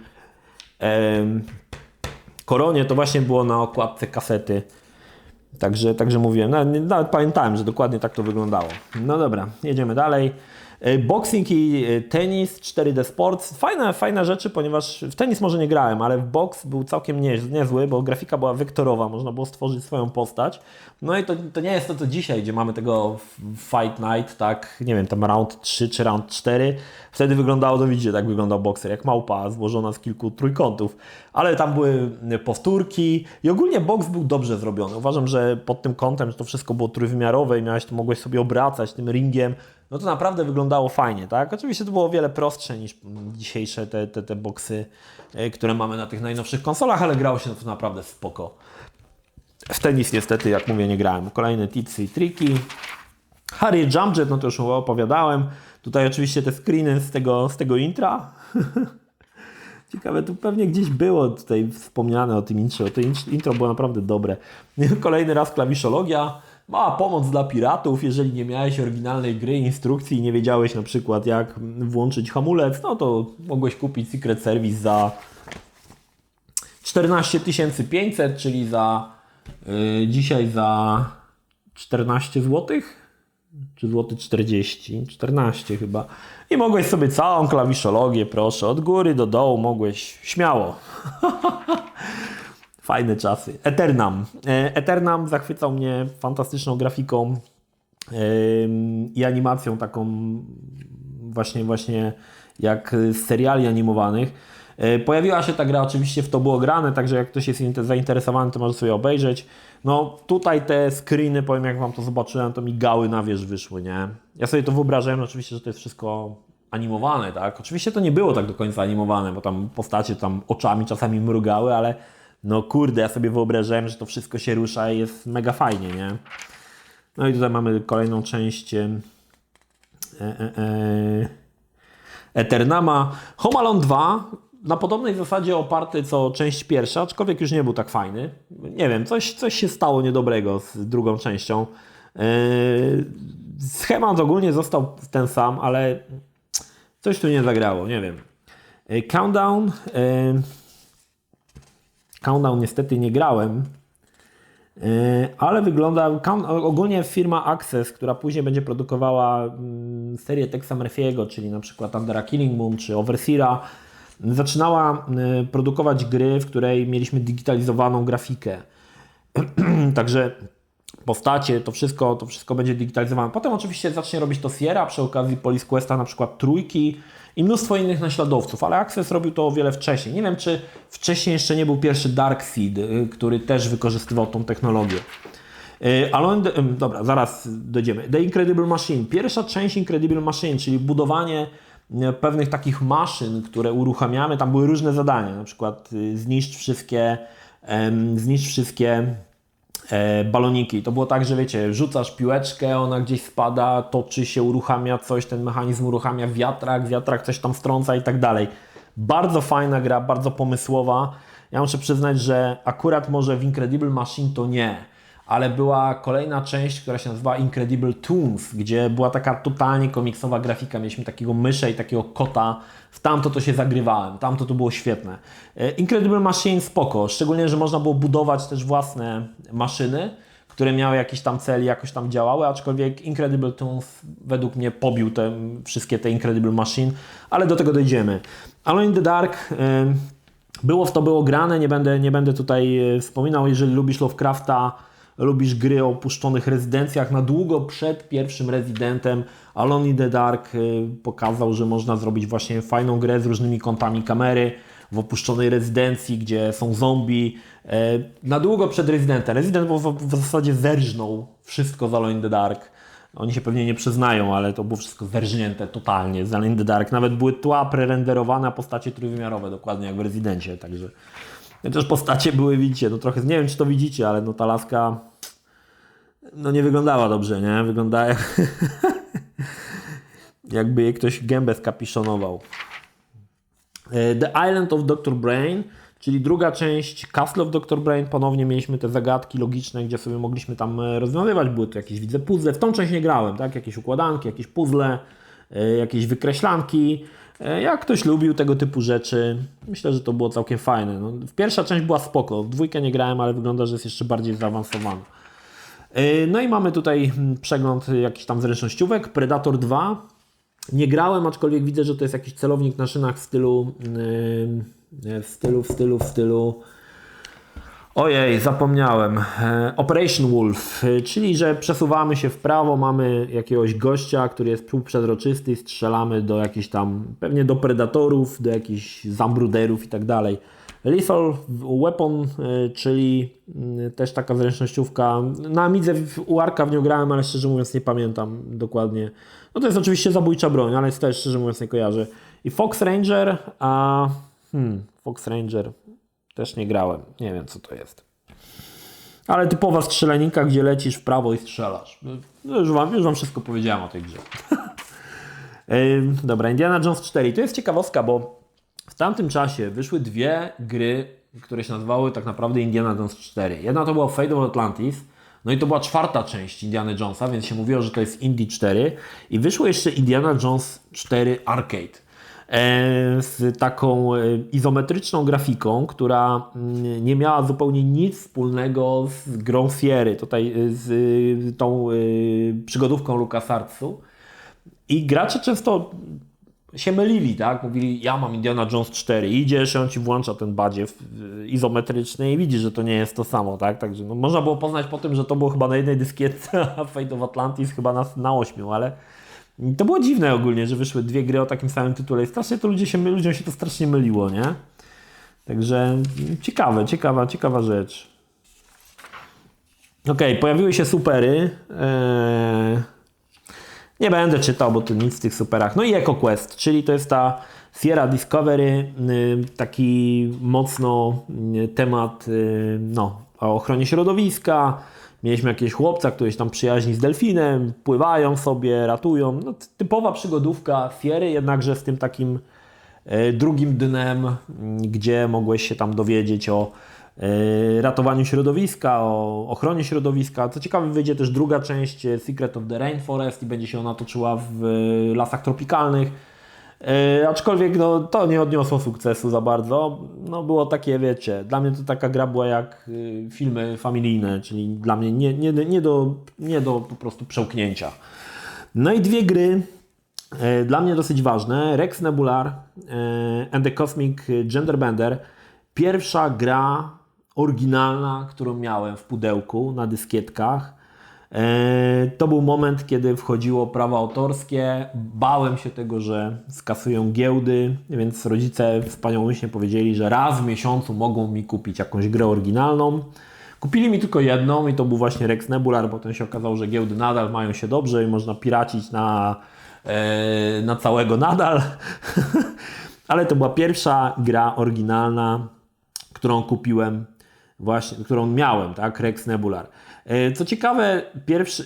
koronie, to właśnie było na okładce kasety. Także mówiłem, nawet pamiętałem, że dokładnie tak to wyglądało. No dobra, jedziemy dalej. Boxing i tenis, 4D Sports. Fajne rzeczy, ponieważ w tenis może nie grałem, ale w boks był całkiem niezły, bo grafika była wektorowa, można było stworzyć swoją postać. No i to nie jest to, co dzisiaj, gdzie mamy tego Fight Night, tak, nie wiem, tam round 3 czy round 4. Wtedy wyglądało, no widzicie, tak wyglądał bokser, jak małpa złożona z kilku trójkątów. Ale tam były powtórki i ogólnie boks był dobrze zrobiony. Uważam, że pod tym kątem, że to wszystko było trójwymiarowe i mogłeś sobie obracać tym ringiem, no to naprawdę wyglądało fajnie, tak? Oczywiście to było o wiele prostsze niż dzisiejsze te boksy, które mamy na tych najnowszych konsolach, ale grało się to naprawdę spoko. W tenis niestety, jak mówię, nie grałem. Kolejne tipsy i triki. Harrier Jumpjet, no to już opowiadałem. Tutaj oczywiście te screeny z tego intra. Ciekawe, tu pewnie gdzieś było tutaj wspomniane o tym intrze. To intro było naprawdę dobre. Kolejny raz klawiszologia. Mała pomoc dla piratów, jeżeli nie miałeś oryginalnej gry, instrukcji i nie wiedziałeś na przykład jak włączyć hamulec, no to mogłeś kupić Secret Service za 14 500, czyli dzisiaj za 14 zł, czy złoty 40, 14 chyba. I mogłeś sobie całą klawiszologię, proszę, od góry do dołu mogłeś śmiało. Fajne czasy. Eternam. Eternam zachwycał mnie fantastyczną grafiką i animacją taką właśnie jak z seriali animowanych. Pojawiła się ta gra oczywiście w To było grane, także jak ktoś jest zainteresowany, to może sobie obejrzeć. No tutaj te screeny, powiem jak Wam to zobaczyłem, to mi gały na wierzch wyszły, nie? Ja sobie to wyobrażałem oczywiście, że to jest wszystko animowane, tak? Oczywiście to nie było tak do końca animowane, bo tam postacie tam oczami czasami mrugały, ale no kurde, ja sobie wyobrażałem, że to wszystko się rusza i jest mega fajnie, nie? No i tutaj mamy kolejną część Eternama. Home Alone 2 na podobnej zasadzie oparty co część pierwsza, aczkolwiek już nie był tak fajny. Nie wiem, coś się stało niedobrego z drugą częścią. Schemat ogólnie został ten sam, ale coś tu nie zagrało, nie wiem. Countdown. Countdown niestety nie grałem, ale wygląda... Ogólnie firma Access, która później będzie produkowała serię Texa Murphy'ego, czyli na przykład Under Killing Moon czy Overseera, zaczynała produkować gry, w której mieliśmy digitalizowaną grafikę. Także postacie, to wszystko będzie digitalizowane. Potem oczywiście zacznie robić to Sierra, przy okazji Police Questa na przykład trójki i mnóstwo innych naśladowców, ale Access robił to o wiele wcześniej. Nie wiem, czy wcześniej jeszcze nie był pierwszy Darkseid, który też wykorzystywał tą technologię. Dobra, zaraz dojdziemy. The Incredible Machine. Pierwsza część Incredible Machine, czyli budowanie pewnych takich maszyn, które uruchamiamy. Tam były różne zadania, na przykład zniszcz wszystkie baloniki. To było tak, że wiecie, rzucasz piłeczkę, ona gdzieś spada, toczy się, uruchamia coś, ten mechanizm uruchamia wiatrak coś tam strąca i tak dalej. Bardzo fajna gra, bardzo pomysłowa. Ja muszę przyznać, że akurat może w Incredible Machine to nie, ale była kolejna część, która się nazywa Incredible Toons, gdzie była taka totalnie komiksowa grafika. Mieliśmy takiego mysza i takiego kota. W tamto to się zagrywałem, tamto to było świetne. Incredible Machine spoko, szczególnie, że można było budować też własne maszyny, które miały jakiś tam cel i jakoś tam działały, aczkolwiek Incredible Toons według mnie pobił wszystkie te Incredible Machine, ale do tego dojdziemy. Alone in the Dark, było grane, nie będę tutaj wspominał, jeżeli lubisz Lovecrafta, lubisz gry o opuszczonych rezydencjach, na długo przed pierwszym Residentem Alone in the Dark pokazał, że można zrobić właśnie fajną grę z różnymi kątami kamery w opuszczonej rezydencji, gdzie są zombie. Na długo przed Residentem. Resident w zasadzie zerżnął wszystko z Alone in the Dark. Oni się pewnie nie przyznają, ale to było wszystko zerżnięte totalnie z Alone in the Dark. Nawet były tła prerenderowane, a postacie trójwymiarowe, dokładnie jak w Rezydencie, także... Chociaż postacie były, widzicie, no trochę, nie wiem czy to widzicie, ale no ta laska no nie wyglądała dobrze, nie? Wyglądała jakby jej ktoś gębę skapiszonował. The Island of Dr. Brain, czyli druga część Castle of Dr. Brain. Ponownie mieliśmy te zagadki logiczne, gdzie sobie mogliśmy tam rozwiązywać. Były to jakieś, widzę, puzzle. W tą część nie grałem, tak? Jakieś układanki, jakieś puzzle, jakieś wykreślanki. Jak ktoś lubił tego typu rzeczy, myślę, że to było całkiem fajne. No, pierwsza część była spoko, w dwójkę nie grałem, ale wygląda, że jest jeszcze bardziej zaawansowana. No i mamy tutaj przegląd jakichś tam zręcznościówek. Predator 2. Nie grałem, aczkolwiek widzę, że to jest jakiś celownik na szynach w stylu. Ojej, zapomniałem. Operation Wolf, czyli że przesuwamy się w prawo, mamy jakiegoś gościa, który jest półprzezroczysty, strzelamy do jakichś tam, pewnie do predatorów, do jakichś zambruderów i tak dalej. Lethal Weapon, czyli też taka zręcznościówka. Na Amidze u Arka w nią grałem, ale szczerze mówiąc nie pamiętam dokładnie. No to jest oczywiście zabójcza broń, ale też szczerze mówiąc nie kojarzę. I Fox Ranger, Fox Ranger też nie grałem, nie wiem co to jest. Ale typowa strzelaninka, gdzie lecisz w prawo i strzelasz. No już wam wszystko powiedziałem o tej grze. Dobra, Indiana Jones 4. To jest ciekawostka, bo w tamtym czasie wyszły dwie gry, które się nazywały tak naprawdę Indiana Jones 4. Jedna to była Fate of Atlantis, No i to była 4. część Indiana Jonesa, więc się mówiło, że to jest Indy 4 i wyszło jeszcze Indiana Jones 4 Arcade z taką izometryczną grafiką, która nie miała zupełnie nic wspólnego z grą Sierry, tutaj z tą przygodówką LucasArtsu. I gracze często się mylili, tak? Mówili, ja mam Indiana Jones 4, idziesz, on ci włącza ten badziew izometryczny i widzisz, że to nie jest to samo, tak? Także no, można było poznać po tym, że to było chyba na jednej dyskietce, a Fate of Atlantis chyba na 8, ale to było dziwne ogólnie, że wyszły 2 gry o takim samym tytule i strasznie to ludziom się to strasznie myliło, nie? Także ciekawa rzecz. Okej, pojawiły się supery. Nie będę czytał, bo tu nic w tych superach. No i EcoQuest, czyli to jest ta Sierra Discovery, taki mocno temat o ochronie środowiska. Mieliśmy jakiegoś chłopca, który się tam przyjaźni z delfinem, pływają sobie, ratują. No, typowa przygodówka Sierry, jednakże z tym takim drugim dnem, gdzie mogłeś się tam dowiedzieć o ratowaniu środowiska, o ochronie środowiska. Co ciekawe, wyjdzie też 2. część Secret of the Rainforest i będzie się ona toczyła w lasach tropikalnych. Aczkolwiek no, to nie odniosło sukcesu za bardzo. No, było takie, wiecie, dla mnie to taka gra była jak filmy familijne, czyli dla mnie nie do po prostu przełknięcia. No i 2 gry dla mnie dosyć ważne. Rex Nebular and the Cosmic Genderbender. Pierwsza gra oryginalna, którą miałem w pudełku na dyskietkach. To był moment, kiedy wchodziło prawo autorskie. Bałem się tego, że skasują giełdy, więc rodzice wspaniałomyślnie powiedzieli, że raz w miesiącu mogą mi kupić jakąś grę oryginalną. Kupili mi tylko jedną i to był właśnie Rex Nebular, potem się okazało, że giełdy nadal mają się dobrze i można piracić na całego nadal. Ale to była pierwsza gra oryginalna, którą kupiłem, właśnie, którą miałem, tak, Rex Nebular. Co ciekawe,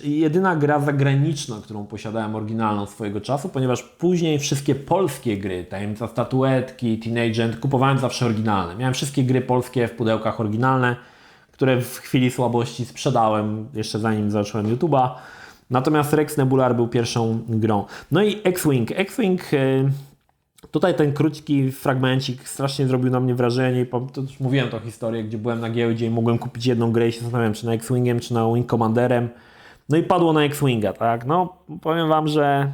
jedyna gra zagraniczna, którą posiadałem oryginalną swojego czasu, ponieważ później wszystkie polskie gry, Tajemnica Statuetki, Teenage End, kupowałem zawsze oryginalne. Miałem wszystkie gry polskie w pudełkach oryginalne, które w chwili słabości sprzedałem jeszcze zanim zacząłem YouTube'a. Natomiast Rex Nebular był pierwszą grą. No i X-Wing. Tutaj ten krótki fragmencik strasznie zrobił na mnie wrażenie. To już mówiłem tą historię, gdzie byłem na giełdzie i mogłem kupić jedną grę i się zastanawiałem, czy na X-Wingiem, czy na Wing Commanderem. No i padło na X-Winga, tak? No, powiem Wam, że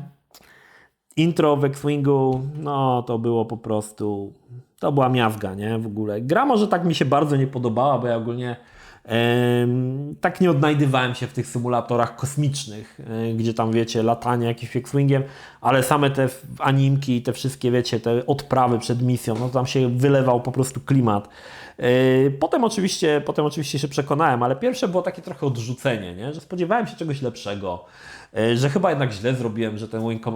intro w X-Wingu, no to było po prostu, to była miazga, nie? W ogóle. Gra może tak mi się bardzo nie podobała, bo ja ogólnie tak nie odnajdywałem się w tych symulatorach kosmicznych, gdzie tam, wiecie, latanie jakimś X-Wingiem, ale same te animki, te wszystkie, wiecie, te odprawy przed misją, no tam się wylewał po prostu klimat. Potem oczywiście się przekonałem, ale pierwsze było takie trochę odrzucenie, nie? Że spodziewałem się czegoś lepszego, że chyba jednak źle zrobiłem,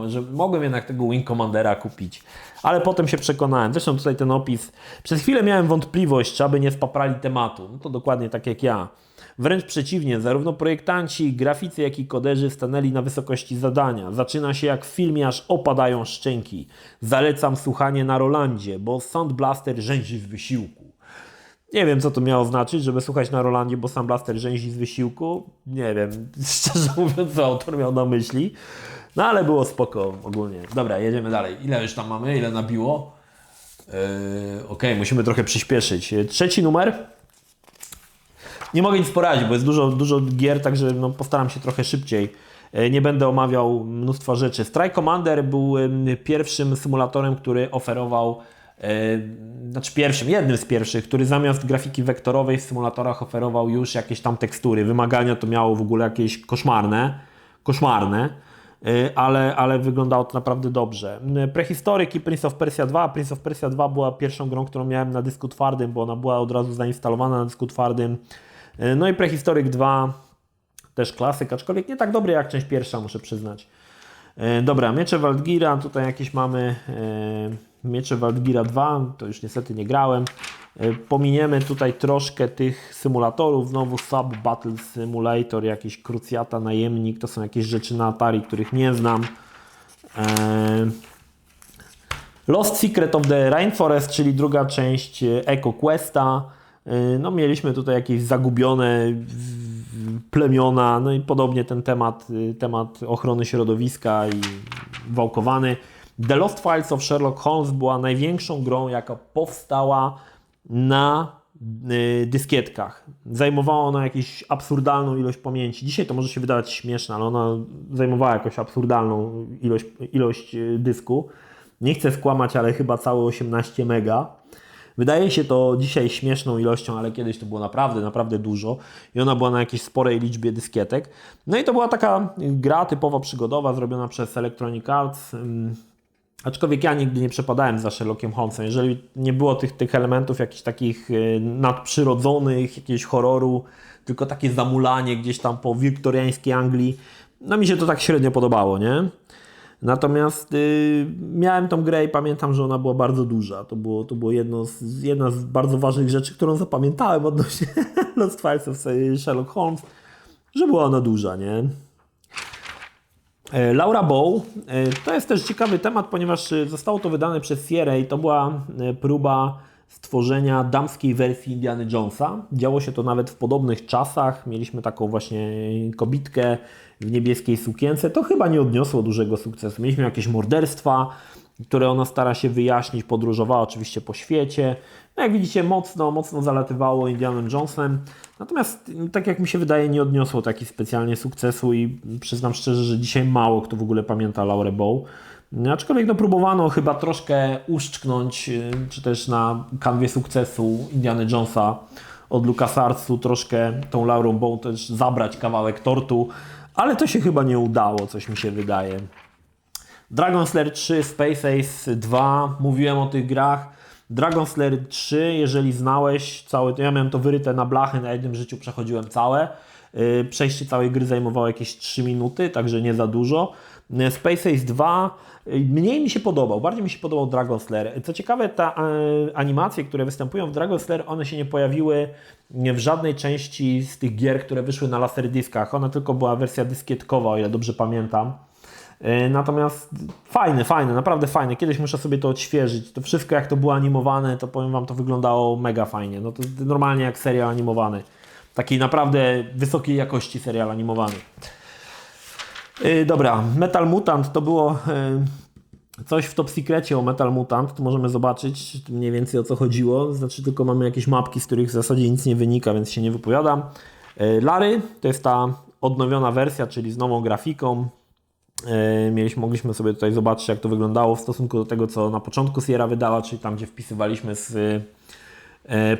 że mogłem jednak tego Wing Commandera kupić. Ale potem się przekonałem. Zresztą tutaj ten opis. Przez chwilę miałem wątpliwość, czy aby nie spaprali tematu. No to dokładnie tak jak ja. Wręcz przeciwnie, zarówno projektanci, graficy, jak i koderzy stanęli na wysokości zadania. Zaczyna się jak w filmie, aż opadają szczęki. Zalecam słuchanie na Rolandzie, bo Sound Blaster rzęzi z wysiłku. Nie wiem, co to miało znaczyć, żeby słuchać na Rolandzie, bo Sound Blaster rzęzi z wysiłku. Nie wiem, szczerze mówiąc, co autor miał na myśli. No ale było spoko ogólnie. Dobra, jedziemy dalej. Ile już tam mamy? Ile nabiło? Okej, musimy trochę przyspieszyć. 3. numer. Nie mogę nic poradzić, bo jest dużo gier, także no, postaram się trochę szybciej. Nie będę omawiał mnóstwa rzeczy. Strike Commander był pierwszym symulatorem, który oferował, jednym z pierwszych, który zamiast grafiki wektorowej w symulatorach oferował już jakieś tam tekstury. Wymagania to miało w ogóle jakieś koszmarne. Ale wyglądało to naprawdę dobrze. Prehistoryk i Prince of Persia 2. Prince of Persia 2 była pierwszą grą, którą miałem na dysku twardym, bo ona była od razu zainstalowana na dysku twardym. No i Prehistoryk 2 też klasyk, aczkolwiek nie tak dobry jak część pierwsza, muszę przyznać. Dobra, Miecze Waldgira, tutaj jakieś mamy Miecze Waldgira 2, to już niestety nie grałem. Pominiemy tutaj troszkę tych symulatorów, znowu Sub Battle Simulator, jakiś Cruciata, Najemnik, to są jakieś rzeczy na Atari, których nie znam. Lost Secret of the Rainforest, czyli druga część EcoQuesta. No mieliśmy tutaj jakieś zagubione plemiona, no i podobnie ten temat ochrony środowiska i wałkowany. The Lost Files of Sherlock Holmes była największą grą, jaka powstała na dyskietkach. Zajmowała ona jakąś absurdalną ilość pamięci. Dzisiaj to może się wydawać śmieszne, ale ona zajmowała jakąś absurdalną ilość dysku. Nie chcę skłamać, ale chyba całe 18 mega. Wydaje się to dzisiaj śmieszną ilością, ale kiedyś to było naprawdę, naprawdę dużo i ona była na jakiejś sporej liczbie dyskietek. No i to była taka gra typowo przygodowa, zrobiona przez Electronic Arts. Aczkolwiek ja nigdy nie przepadałem za Sherlockiem Holmesem. Jeżeli nie było tych elementów jakichś takich nadprzyrodzonych, jakiegoś horroru, tylko takie zamulanie gdzieś tam po wiktoriańskiej Anglii, no mi się to tak średnio podobało, nie? Natomiast miałem tą grę i pamiętam, że ona była bardzo duża. To było jedna z bardzo ważnych rzeczy, którą zapamiętałem odnośnie Lost Files of Sherlock Holmes, że była ona duża, nie? Laura Bow, to jest też ciekawy temat, ponieważ zostało to wydane przez Sierra i to była próba stworzenia damskiej wersji Indiana Jonesa. Działo się to nawet w podobnych czasach. Mieliśmy taką właśnie kobitkę w niebieskiej sukience. To chyba nie odniosło dużego sukcesu. Mieliśmy jakieś morderstwa, które ona stara się wyjaśnić. Podróżowała oczywiście po świecie. No jak widzicie, mocno zalatywało Indianem Jonesem. Natomiast, tak jak mi się wydaje, nie odniosło taki specjalnie sukcesu i przyznam szczerze, że dzisiaj mało kto w ogóle pamięta Laurę Bow. Aczkolwiek no, próbowano chyba troszkę uszczknąć, czy też na kanwie sukcesu Indiana Jonesa od LucasArtsu troszkę tą Laurą Bow też zabrać kawałek tortu, ale to się chyba nie udało, coś mi się wydaje. Dragon Slayer 3, Space Ace 2, mówiłem o tych grach. Dragon Slayer 3, jeżeli znałeś całe, to ja miałem to wyryte na blachę, na jednym życiu przechodziłem całe. Przejście całej gry zajmowało jakieś 3 minuty, także nie za dużo. Space Ace 2 mniej mi się podobał, bardziej mi się podobał Dragon Slayer. Co ciekawe, te animacje, które występują w Dragon Slayer, one się nie pojawiły w żadnej części z tych gier, które wyszły na laserdyskach. Ona tylko była wersja dyskietkowa, o ile dobrze pamiętam. Natomiast fajne, naprawdę fajne. Kiedyś muszę sobie to odświeżyć. To wszystko jak to było animowane, to powiem Wam, to wyglądało mega fajnie. No to normalnie jak serial animowany. Takiej naprawdę wysokiej jakości serial animowany. Dobra, Metal Mutant to było coś w Top Secrecie o Metal Mutant. Tu możemy zobaczyć mniej więcej o co chodziło. Znaczy tylko mamy jakieś mapki, z których w zasadzie nic nie wynika, więc się nie wypowiadam. Larry to jest ta odnowiona wersja, czyli z nową grafiką. Mogliśmy sobie tutaj zobaczyć, jak to wyglądało w stosunku do tego, co na początku Sierra wydała, czyli tam, gdzie wpisywaliśmy z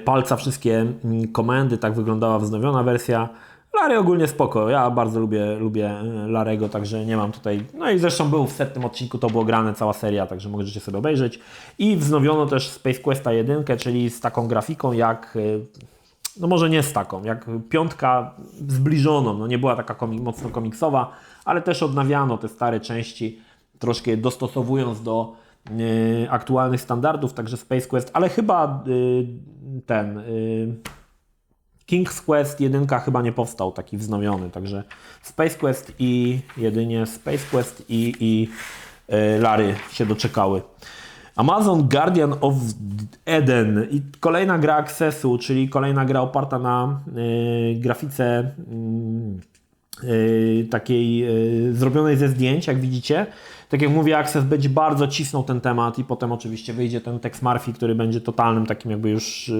palca wszystkie komendy. Tak wyglądała wznowiona wersja. Larry ogólnie spoko, ja bardzo lubię Larego, także nie mam tutaj... No i zresztą był w 100. odcinku, to było grane cała seria, także możecie sobie obejrzeć. I wznowiono też Space Questa 1, czyli z taką grafiką jak... No może nie z taką, jak 5 zbliżoną, no nie była taka mocno komiksowa, ale też odnawiano te stare części, troszkę je dostosowując do aktualnych standardów, także Space Quest, ale chyba King's Quest 1 chyba nie powstał taki wznowiony, także Space Quest i jedynie Space Quest i Larry się doczekały. Amazon Guardian of Eden i kolejna gra Accessu, czyli kolejna gra oparta na grafice takiej zrobionej ze zdjęć, jak widzicie. Tak jak mówię, Access będzie bardzo cisnął ten temat i potem oczywiście wyjdzie ten Tex Murphy, który będzie totalnym takim jakby już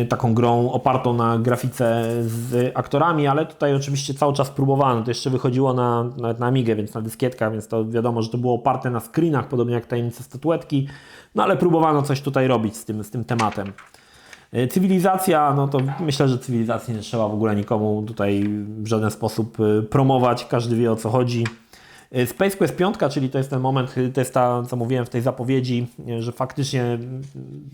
taką grą opartą na grafice z aktorami, ale tutaj oczywiście cały czas próbowano, to jeszcze wychodziło nawet na Amigę, więc na dyskietkach, więc to wiadomo, że to było oparte na screenach, podobnie jak Tajemnice Statuetki, no ale próbowano coś tutaj robić z tym tematem. Cywilizacja, no to myślę, że cywilizacji nie trzeba w ogóle nikomu tutaj w żaden sposób promować, każdy wie o co chodzi. Space Quest 5, czyli to jest ten moment, to jest ta, co mówiłem w tej zapowiedzi, że faktycznie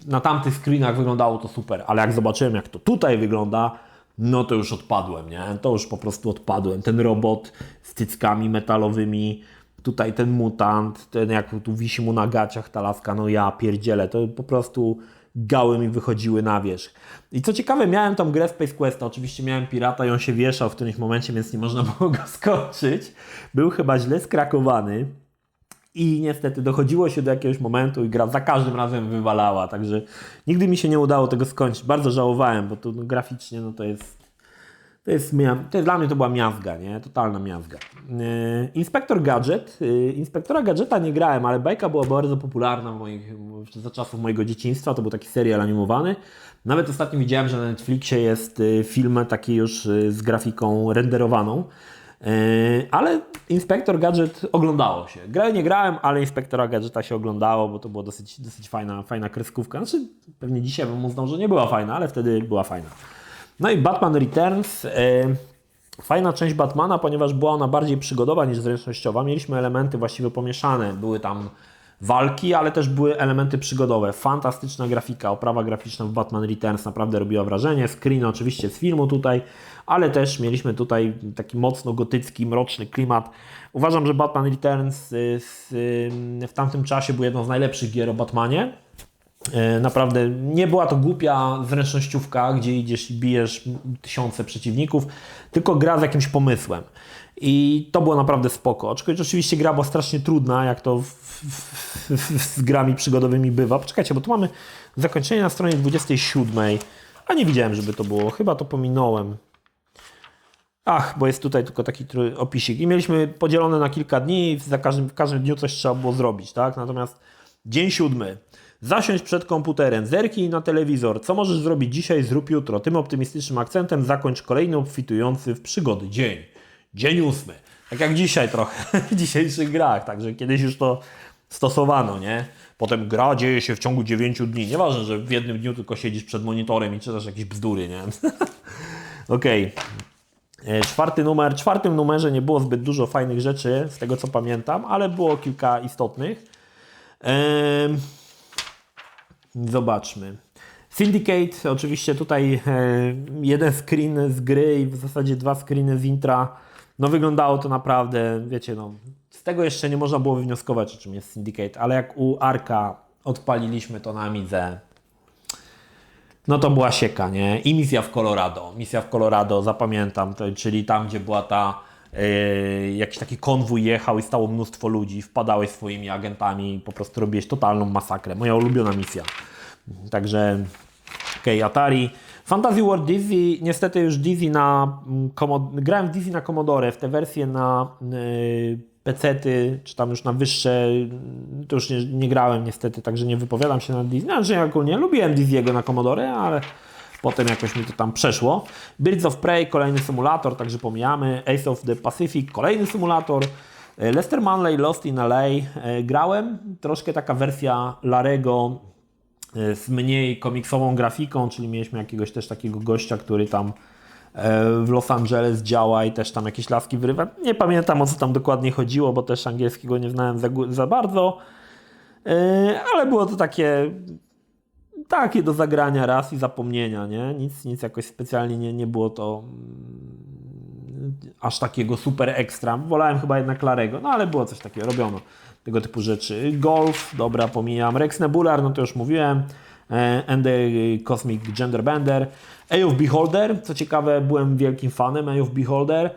na tamtych screenach wyglądało to super, ale jak zobaczyłem, jak to tutaj wygląda, no to już odpadłem, nie? To już po prostu odpadłem. Ten robot z cyckami metalowymi, tutaj ten mutant, ten jak tu wisi mu na gaciach ta laska, no ja pierdzielę, to po prostu gały mi wychodziły na wierzch. I co ciekawe, miałem tą grę Space Questa, oczywiście miałem pirata i on się wieszał w którymś momencie, więc nie można było go skończyć. Był chyba źle skrakowany i niestety dochodziło się do jakiegoś momentu i gra za każdym razem wywalała, także nigdy mi się nie udało tego skończyć. Bardzo żałowałem, bo tu graficznie no to jest Dla mnie to była miazga, nie? Totalna miazga. Inspektor Gadżet. Inspektora Gadżeta nie grałem, ale bajka była bardzo popularna za czasów mojego dzieciństwa. To był taki serial animowany. Nawet ostatnio widziałem, że na Netflixie jest film taki już z grafiką renderowaną. Ale Inspektor Gadżet oglądało się. Nie grałem, ale Inspektora Gadżeta się oglądało, bo to była dosyć fajna kreskówka. Znaczy, pewnie dzisiaj bym uznał, że nie była fajna, ale wtedy była fajna. No i Batman Returns. Fajna część Batmana, ponieważ była ona bardziej przygodowa niż zręcznościowa. Mieliśmy elementy właściwie pomieszane. Były tam walki, ale też były elementy przygodowe. Fantastyczna grafika, oprawa graficzna w Batman Returns naprawdę robiła wrażenie. Screen oczywiście z filmu tutaj, ale też mieliśmy tutaj taki mocno gotycki, mroczny klimat. Uważam, że Batman Returns w tamtym czasie był jedną z najlepszych gier o Batmanie. Naprawdę nie była to głupia zręcznościówka, gdzie idziesz i bijesz tysiące przeciwników, tylko gra z jakimś pomysłem. I to było naprawdę spoko. Aczkolwiek oczywiście gra była strasznie trudna, jak to z grami przygodowymi bywa. Poczekajcie, bo tu mamy zakończenie na stronie 27, a nie widziałem, żeby to było. Chyba to pominąłem. Bo jest tutaj tylko taki opisik. I mieliśmy podzielone na kilka dni, w każdym dniu coś trzeba było zrobić, tak? Natomiast dzień 7. Zasiądź przed komputerem, zerknij na telewizor. Co możesz zrobić dzisiaj, zrób jutro. Tym optymistycznym akcentem zakończ kolejny obfitujący w przygody dzień. Dzień 8. Tak jak dzisiaj trochę, w dzisiejszych grach. Także kiedyś już to stosowano, nie? Potem gra dzieje się w ciągu 9 dni. Nieważne, że w jednym dniu tylko siedzisz przed monitorem i czytasz jakieś bzdury, nie? Okej. W czwartym numerze nie było zbyt dużo fajnych rzeczy, z tego co pamiętam, ale było kilka istotnych. Zobaczmy. Syndicate, oczywiście tutaj jeden screen z gry i w zasadzie 2 screeny z intra. No wyglądało to naprawdę, wiecie, no z tego jeszcze nie można było wywnioskować, o czym jest Syndicate, ale jak u Arka odpaliliśmy to na Amidze, no to była sieka, nie? I misja w Colorado. Misja w Colorado, zapamiętam, czyli tam, gdzie była jakiś taki konwój jechał i stało mnóstwo ludzi, wpadałeś swoimi agentami i po prostu robiłeś totalną masakrę. Moja ulubiona misja. Także Atari. Fantasy World Dizzy, niestety już Dizzy grałem w Dizzy na Commodore, w te wersje na PC-ty, czy tam już na wyższe, to już nie grałem niestety, także nie wypowiadam się na Dizzy. Znaczy ja ogólnie lubiłem Dizzy'ego na Commodore, ale potem jakoś mi to tam przeszło. Birds of Prey, kolejny symulator, także pomijamy. Ace of the Pacific, kolejny symulator. Lester Manley, Lost in LA. Grałem, troszkę taka wersja Larego z mniej komiksową grafiką, czyli mieliśmy jakiegoś też takiego gościa, który tam w Los Angeles działa i też tam jakieś laski wyrywa. Nie pamiętam, o co tam dokładnie chodziło, bo też angielskiego nie znałem za bardzo, ale było to takie do zagrania raz i zapomnienia, nie? Nic jakoś specjalnie nie było to aż takiego super ekstra. Wolałem chyba jednak Larego, no ale było coś takiego, robiono tego typu rzeczy. Golf, dobra, pomijam. Rex Nebular, no to już mówiłem. And the Cosmic Gender Bender. Eye of Beholder, co ciekawe, byłem wielkim fanem Eye of Beholder.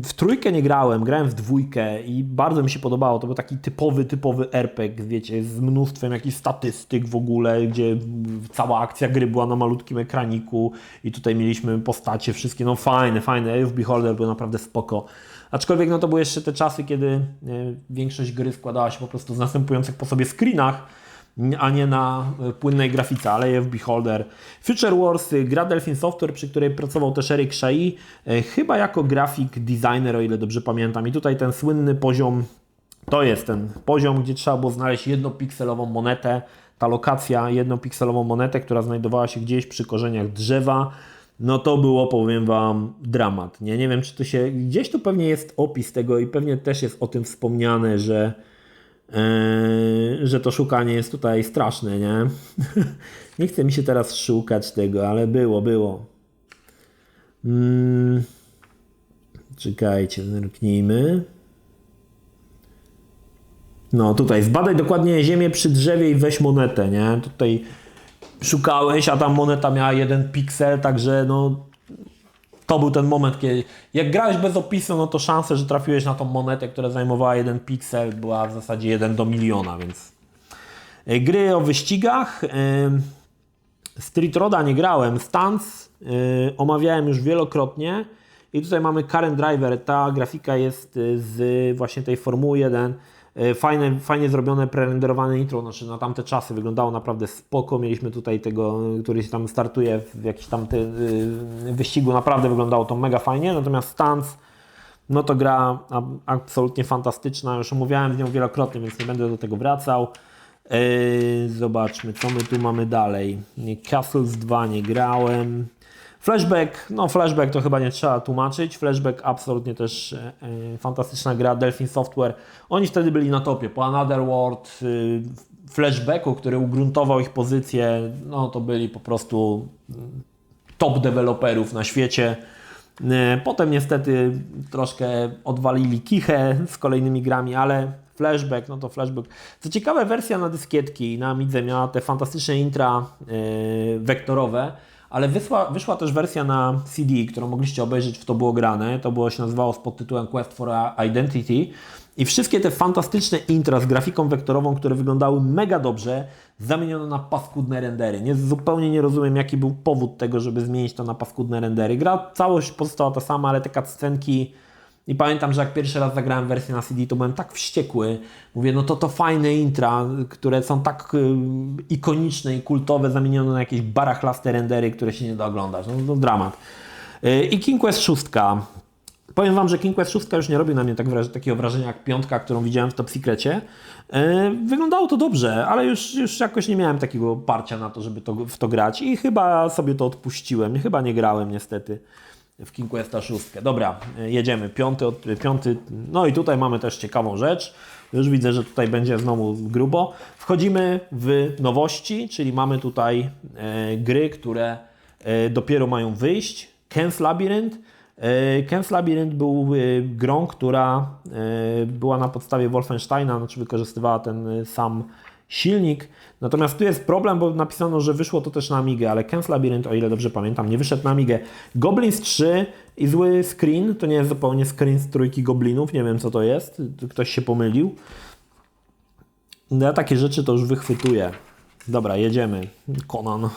W trójkę nie grałem w dwójkę i bardzo mi się podobało. To był taki typowy RPG, wiecie, z mnóstwem jakichś statystyk w ogóle, gdzie cała akcja gry była na malutkim ekraniku i tutaj mieliśmy postacie wszystkie, no fajne. Eye of Beholder był naprawdę spoko. Aczkolwiek no to były jeszcze te czasy, kiedy większość gry składała się po prostu z następujących po sobie screenach, a nie na płynnej grafice, ale Eye of Beholder. Future Wars, gra Delphin Software, przy której pracował też Eric Chahi, chyba jako grafik designer, o ile dobrze pamiętam. I tutaj ten słynny poziom, to jest ten poziom, gdzie trzeba było znaleźć jednopikselową monetę. Ta lokacja, jednopikselową monetę, która znajdowała się gdzieś przy korzeniach drzewa. No to było, powiem Wam, dramat. Nie wiem, czy to się... Gdzieś tu pewnie jest opis tego i pewnie też jest o tym wspomniane, że to szukanie jest tutaj straszne, nie? Nie chce mi się teraz szukać tego, ale było. Czekajcie, zerknijmy. No tutaj, zbadaj dokładnie ziemię przy drzewie i weź monetę, nie? Tutaj szukałeś, a tam moneta miała 1 piksel, także no to był ten moment, kiedy jak grałeś bez opisu, no to szanse, że trafiłeś na tą monetę, która zajmowała 1 piksel, była w zasadzie 1 do miliona, więc gry o wyścigach. Street Roda nie grałem, Stunts omawiałem już wielokrotnie i tutaj mamy Current Driver, ta grafika jest z właśnie tej Formuły 1, fajnie zrobione, prerenderowane intro, znaczy na tamte czasy wyglądało naprawdę spoko, mieliśmy tutaj tego, który się tam startuje w jakimś tam wyścigu, naprawdę wyglądało to mega fajnie, natomiast Stunts, no to gra absolutnie fantastyczna, już omówiałem z nią wielokrotnie, więc nie będę do tego wracał. Zobaczmy, co my tu mamy dalej. Castles 2 nie grałem. Flashback, no Flashback to chyba nie trzeba tłumaczyć. Flashback absolutnie też fantastyczna gra, Delphin Software. Oni wtedy byli na topie. Po Another World, Flashbacku, który ugruntował ich pozycję, no to byli po prostu top deweloperów na świecie. Potem niestety troszkę odwalili kichę z kolejnymi grami, ale Flashback, no to Flashback. Co ciekawe, wersja na dyskietki na Amidze miała te fantastyczne intra wektorowe, ale wyszła też wersja na CD, którą mogliście obejrzeć, w to było grane. To było się nazywało pod tytułem Quest for Identity. I wszystkie te fantastyczne intra z grafiką wektorową, które wyglądały mega dobrze, zamieniono na paskudne rendery. Zupełnie nie rozumiem, jaki był powód tego, żeby zmienić to na paskudne rendery. Gra całość pozostała ta sama, ale te cutscenki. I pamiętam, że jak pierwszy raz zagrałem wersję na CD, to byłem tak wściekły. Mówię, no to fajne intra, które są tak ikoniczne i kultowe, zamieniono na jakieś barachlaste rendery, które się nie da oglądać. No to dramat. I King Quest 6. Powiem Wam, że King Quest 6 już nie robi na mnie takiego wrażenia jak 5, którą widziałem w Top Secrecie. Wyglądało to dobrze, ale już jakoś nie miałem takiego parcia na to, żeby w to grać i chyba sobie to odpuściłem. Chyba nie grałem niestety w King Questa 6. Dobra, jedziemy. Piąty. No i tutaj mamy też ciekawą rzecz. Już widzę, że tutaj będzie znowu grubo. Wchodzimy w nowości, czyli mamy tutaj gry, które dopiero mają wyjść. Ken's Labyrinth. Ken's Labyrinth był grą, która była na podstawie Wolfensteina, znaczy wykorzystywała ten sam silnik. Natomiast tu jest problem, bo napisano, że wyszło to też na Amigę, ale Ken's Labyrinth, o ile dobrze pamiętam, nie wyszedł na Amigę. Goblins 3 i zły screen, to nie jest zupełnie screen z trójki goblinów, nie wiem co to jest, ktoś się pomylił. Ja takie rzeczy to już wychwytuję. Dobra, jedziemy. Conan.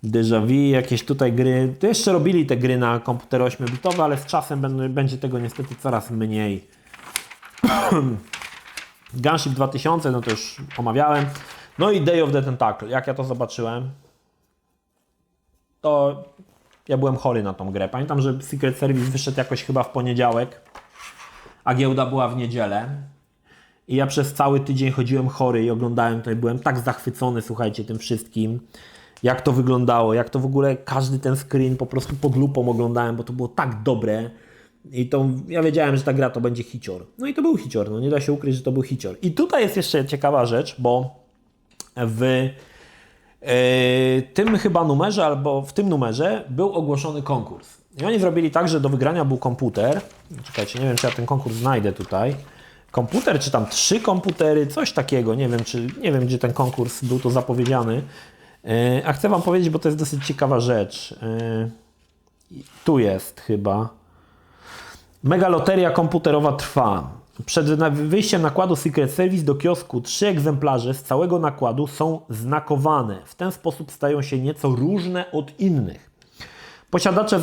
Déjà vu, jakieś tutaj gry. To jeszcze robili te gry na komputery 8-bitowe, ale z czasem będzie tego niestety coraz mniej. Gunship 2000, no to już omawiałem. No i Day of the Tentacle. Jak ja to zobaczyłem, to ja byłem chory na tą grę. Pamiętam, że Secret Service wyszedł jakoś chyba w poniedziałek, a giełda była w niedzielę. I ja przez cały tydzień chodziłem chory i oglądałem to i byłem tak zachwycony, słuchajcie, tym wszystkim. Jak to wyglądało, jak to w ogóle każdy ten screen po prostu pod lupą oglądałem, bo to było tak dobre. I to ja wiedziałem, że ta gra to będzie hicior. No i to był hicior, no nie da się ukryć, że to był hicior. I tutaj jest jeszcze ciekawa rzecz, bo w tym chyba numerze, albo w tym numerze był ogłoszony konkurs. I oni zrobili tak, że do wygrania był komputer. Czekajcie, nie wiem, czy ja ten konkurs znajdę tutaj. Komputer, czy tam 3 komputery, coś takiego. Nie wiem, gdzie ten konkurs był to zapowiedziany. A chcę Wam powiedzieć, bo to jest dosyć ciekawa rzecz. Tu jest chyba. Mega loteria komputerowa trwa. Przed wyjściem nakładu Secret Service do kiosku 3 egzemplarze z całego nakładu są znakowane. W ten sposób stają się nieco różne od innych. Posiadaczem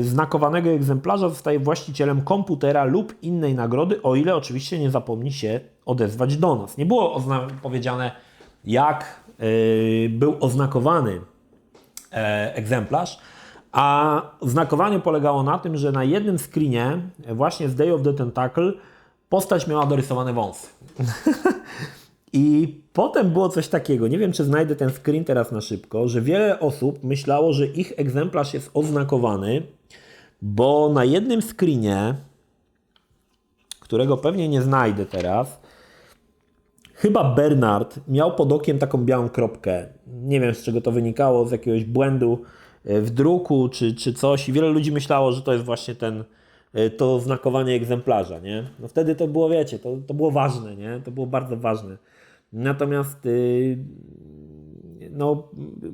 znakowanego egzemplarza zostaje właścicielem komputera lub innej nagrody, o ile oczywiście nie zapomni się odezwać do nas. Nie było powiedziane, jak był oznakowany egzemplarz, a znakowanie polegało na tym, że na jednym screenie właśnie z Day of the Tentacle postać miała dorysowane wąsy. I potem było coś takiego, nie wiem, czy znajdę ten screen teraz na szybko, że wiele osób myślało, że ich egzemplarz jest oznakowany, bo na jednym screenie, którego pewnie nie znajdę teraz, chyba Bernard miał pod okiem taką białą kropkę. Nie wiem, z czego to wynikało, z jakiegoś błędu w druku czy coś. I wiele ludzi myślało, że to jest właśnie to oznakowanie egzemplarza, nie? No wtedy to było, wiecie, to było ważne, nie? To było bardzo ważne. Natomiast no,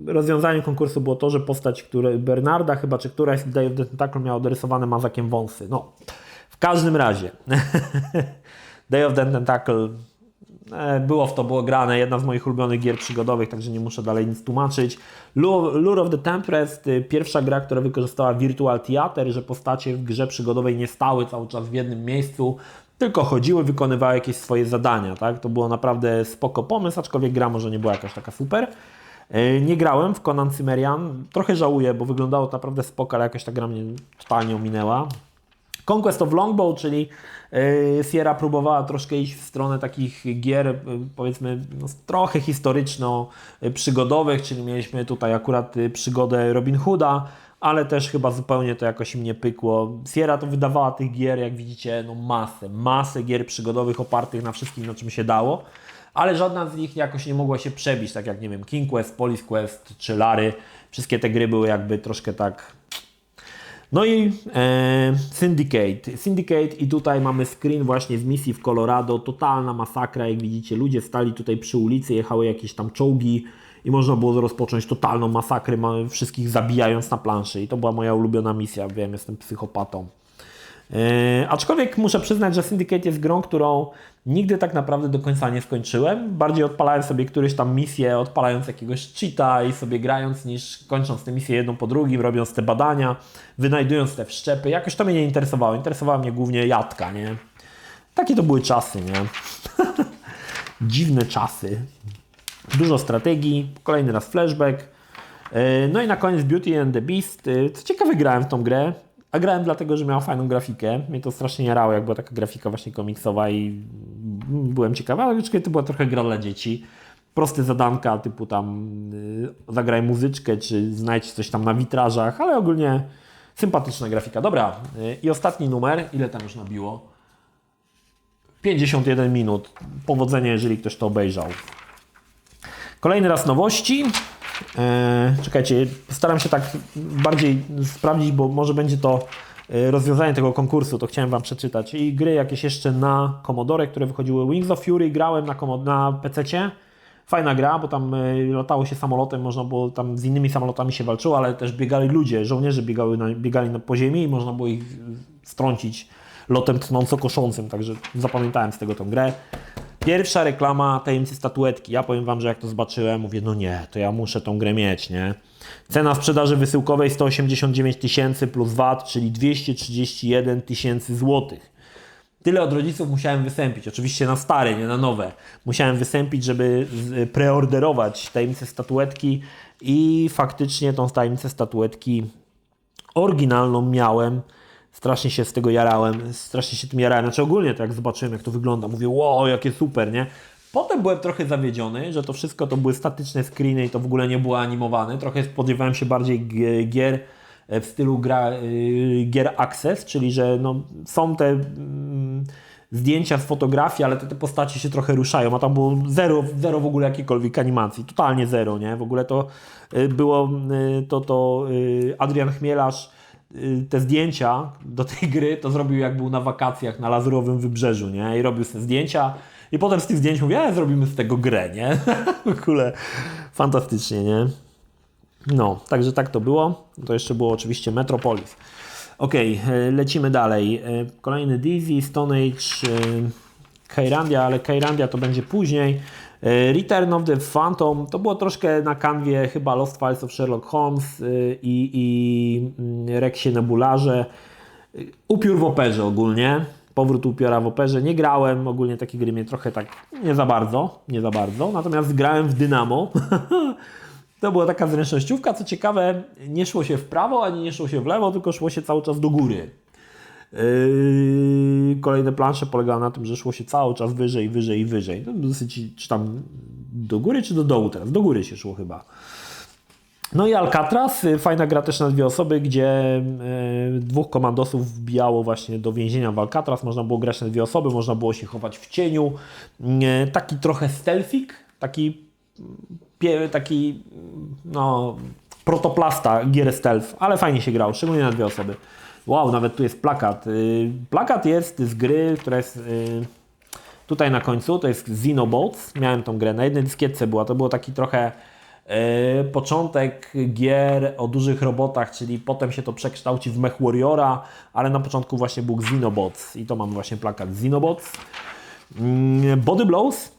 rozwiązaniem konkursu było to, że postać Bernarda chyba, czy któraś z Day of the Tentacle miała dorysowane mazakiem wąsy. No, w każdym razie Day of the Tentacle było grane, jedna z moich ulubionych gier przygodowych, także nie muszę dalej nic tłumaczyć. Lure of the Tempest, pierwsza gra, która wykorzystała Virtual Theater, że postacie w grze przygodowej nie stały cały czas w jednym miejscu, tylko chodziły, wykonywały jakieś swoje zadania, tak? To było naprawdę spoko pomysł, aczkolwiek gra może nie była jakaś taka super. Nie grałem w Conan Cimmerian, trochę żałuję, bo wyglądało to naprawdę spoko, ale jakoś ta gra mnie totalnie ominęła. Conquest of Longbow, czyli Sierra próbowała troszkę iść w stronę takich gier, powiedzmy, no, trochę historyczno-przygodowych, czyli mieliśmy tutaj akurat przygodę Robin Hooda, ale też chyba zupełnie to jakoś im nie pykło. Sierra to wydawała tych gier, jak widzicie, no masę gier przygodowych opartych na wszystkim, na czym się dało, ale żadna z nich jakoś nie mogła się przebić, tak jak, nie wiem, King Quest, Police Quest czy Larry. Wszystkie te gry były jakby troszkę tak... No i Syndicate i tutaj mamy screen właśnie z misji w Colorado, totalna masakra, jak widzicie, ludzie stali tutaj przy ulicy, jechały jakieś tam czołgi i można było rozpocząć totalną masakrę, wszystkich zabijając na planszy i to była moja ulubiona misja, wiem, jestem psychopatą. Aczkolwiek muszę przyznać, że Syndicate jest grą, którą nigdy tak naprawdę do końca nie skończyłem. Bardziej odpalałem sobie któryś tam misję, odpalając jakiegoś cheata i sobie grając, niż kończąc te misje jedną po drugim, robiąc te badania, wynajdując te wszczepy. Jakoś to mnie nie interesowało. Interesowała mnie głównie jadka, nie? Takie to były czasy, nie? Dziwne czasy. Dużo strategii, kolejny raz flashback. No i na koniec Beauty and the Beast. Co ciekawe, grałem w tą grę. A grałem dlatego, że miała fajną grafikę. Mnie to strasznie jarało, jak była taka grafika właśnie komiksowa i byłem ciekawy, ale to była trochę gra dla dzieci. Proste zadanka typu tam zagraj muzyczkę, czy znajdź coś tam na witrażach, ale ogólnie sympatyczna grafika. Dobra, i ostatni numer. Ile tam już nabiło? 51 minut. Powodzenia, jeżeli ktoś to obejrzał. Kolejny raz nowości. Czekajcie, postaram się tak bardziej sprawdzić, bo może będzie to rozwiązanie tego konkursu, to chciałem Wam przeczytać. I gry jakieś jeszcze na Commodore, które wychodziły. Wings of Fury grałem na PC-cie. Fajna gra, bo tam latało się samolotem, można było tam z innymi samolotami się walczyło, ale też biegali ludzie, żołnierze biegali po ziemi i można było ich strącić lotem tnąco-koszącym, także zapamiętałem z tego tą grę. Pierwsza reklama tajemnicy statuetki. Ja powiem Wam, że jak to zobaczyłem, mówię, no nie, to ja muszę tą grę mieć, nie? Cena sprzedaży wysyłkowej 189 000 plus VAT, czyli 231 000 złotych. Tyle od rodziców musiałem wysępić, oczywiście na stare, nie na nowe. Musiałem wysępić, żeby preorderować tajemnicę statuetki i faktycznie tą tajemnicę statuetki oryginalną miałem. Strasznie się z tego jarałem, strasznie się tym jarałem. Znaczy ogólnie to jak zobaczyłem, jak to wygląda, mówię, wow, jakie super, nie? Potem byłem trochę zawiedziony, że to wszystko to były statyczne screeny i to w ogóle nie było animowane. Trochę spodziewałem się bardziej gier w stylu gier Access, czyli że no, są te zdjęcia z fotografii, ale te postacie się trochę ruszają, a tam było zero w ogóle jakiejkolwiek animacji, totalnie zero, nie? W ogóle to było Adrian Chmielarz te zdjęcia do tej gry to zrobił, jak był na wakacjach na Lazurowym Wybrzeżu, nie? I robił sobie zdjęcia i potem z tych zdjęć mówię, zrobimy z tego grę, nie? W ogóle fantastycznie, nie? No, także tak to było. To jeszcze było oczywiście Metropolis. Ok, lecimy dalej. Kolejny Dizzy, Stone Age, Keirandia, ale Keirandia to będzie później. Return of the Phantom to było troszkę na kanwie chyba Lost Files of Sherlock Holmes i Rexie Nebularze. Upiór w operze ogólnie. Powrót upiora w operze. Nie grałem, ogólnie takie gry mnie trochę tak nie za bardzo. Natomiast grałem w Dynamo. To była taka zręcznościówka, co ciekawe, nie szło się w prawo, ani nie szło się w lewo, tylko szło się cały czas do góry. Kolejne plansze polegały na tym, że szło się cały czas wyżej. No, dosyć, czy tam do góry, czy do dołu teraz? Do góry się szło chyba. No i Alcatraz, fajna gra też na dwie osoby, gdzie dwóch komandosów wbijało właśnie do więzienia w Alcatraz. Można było grać na dwie osoby, można było się chować w cieniu. Taki trochę stealthik, taki no, protoplasta gier stealth, ale fajnie się grało, szczególnie na dwie osoby. Wow, nawet tu jest plakat. Plakat jest z gry, która jest tutaj na końcu, to jest Xenobots. Miałem tą grę, na jednej dyskietce była, to było taki trochę początek gier o dużych robotach, czyli potem się to przekształci w Mech Warriora, ale na początku właśnie był Xenobots i to mam właśnie plakat Xenobots. Body Blows.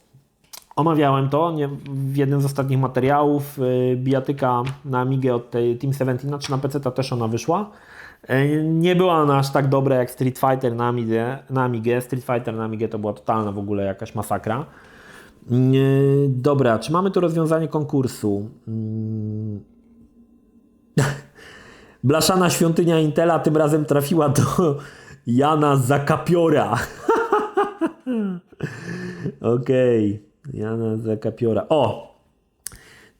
Omawiałem to w jednym z ostatnich materiałów. Bijatyka na Amigę od tej Team 17, czy na PC-ta też ona wyszła. Nie była ona aż tak dobra jak Street Fighter na Amigę. Street Fighter na Amigę to była totalna w ogóle jakaś masakra. Dobra, czy mamy tu rozwiązanie konkursu? Blaszana świątynia Intela tym razem trafiła do Jana Zakapiora. Okej, Jana Zakapiora. O!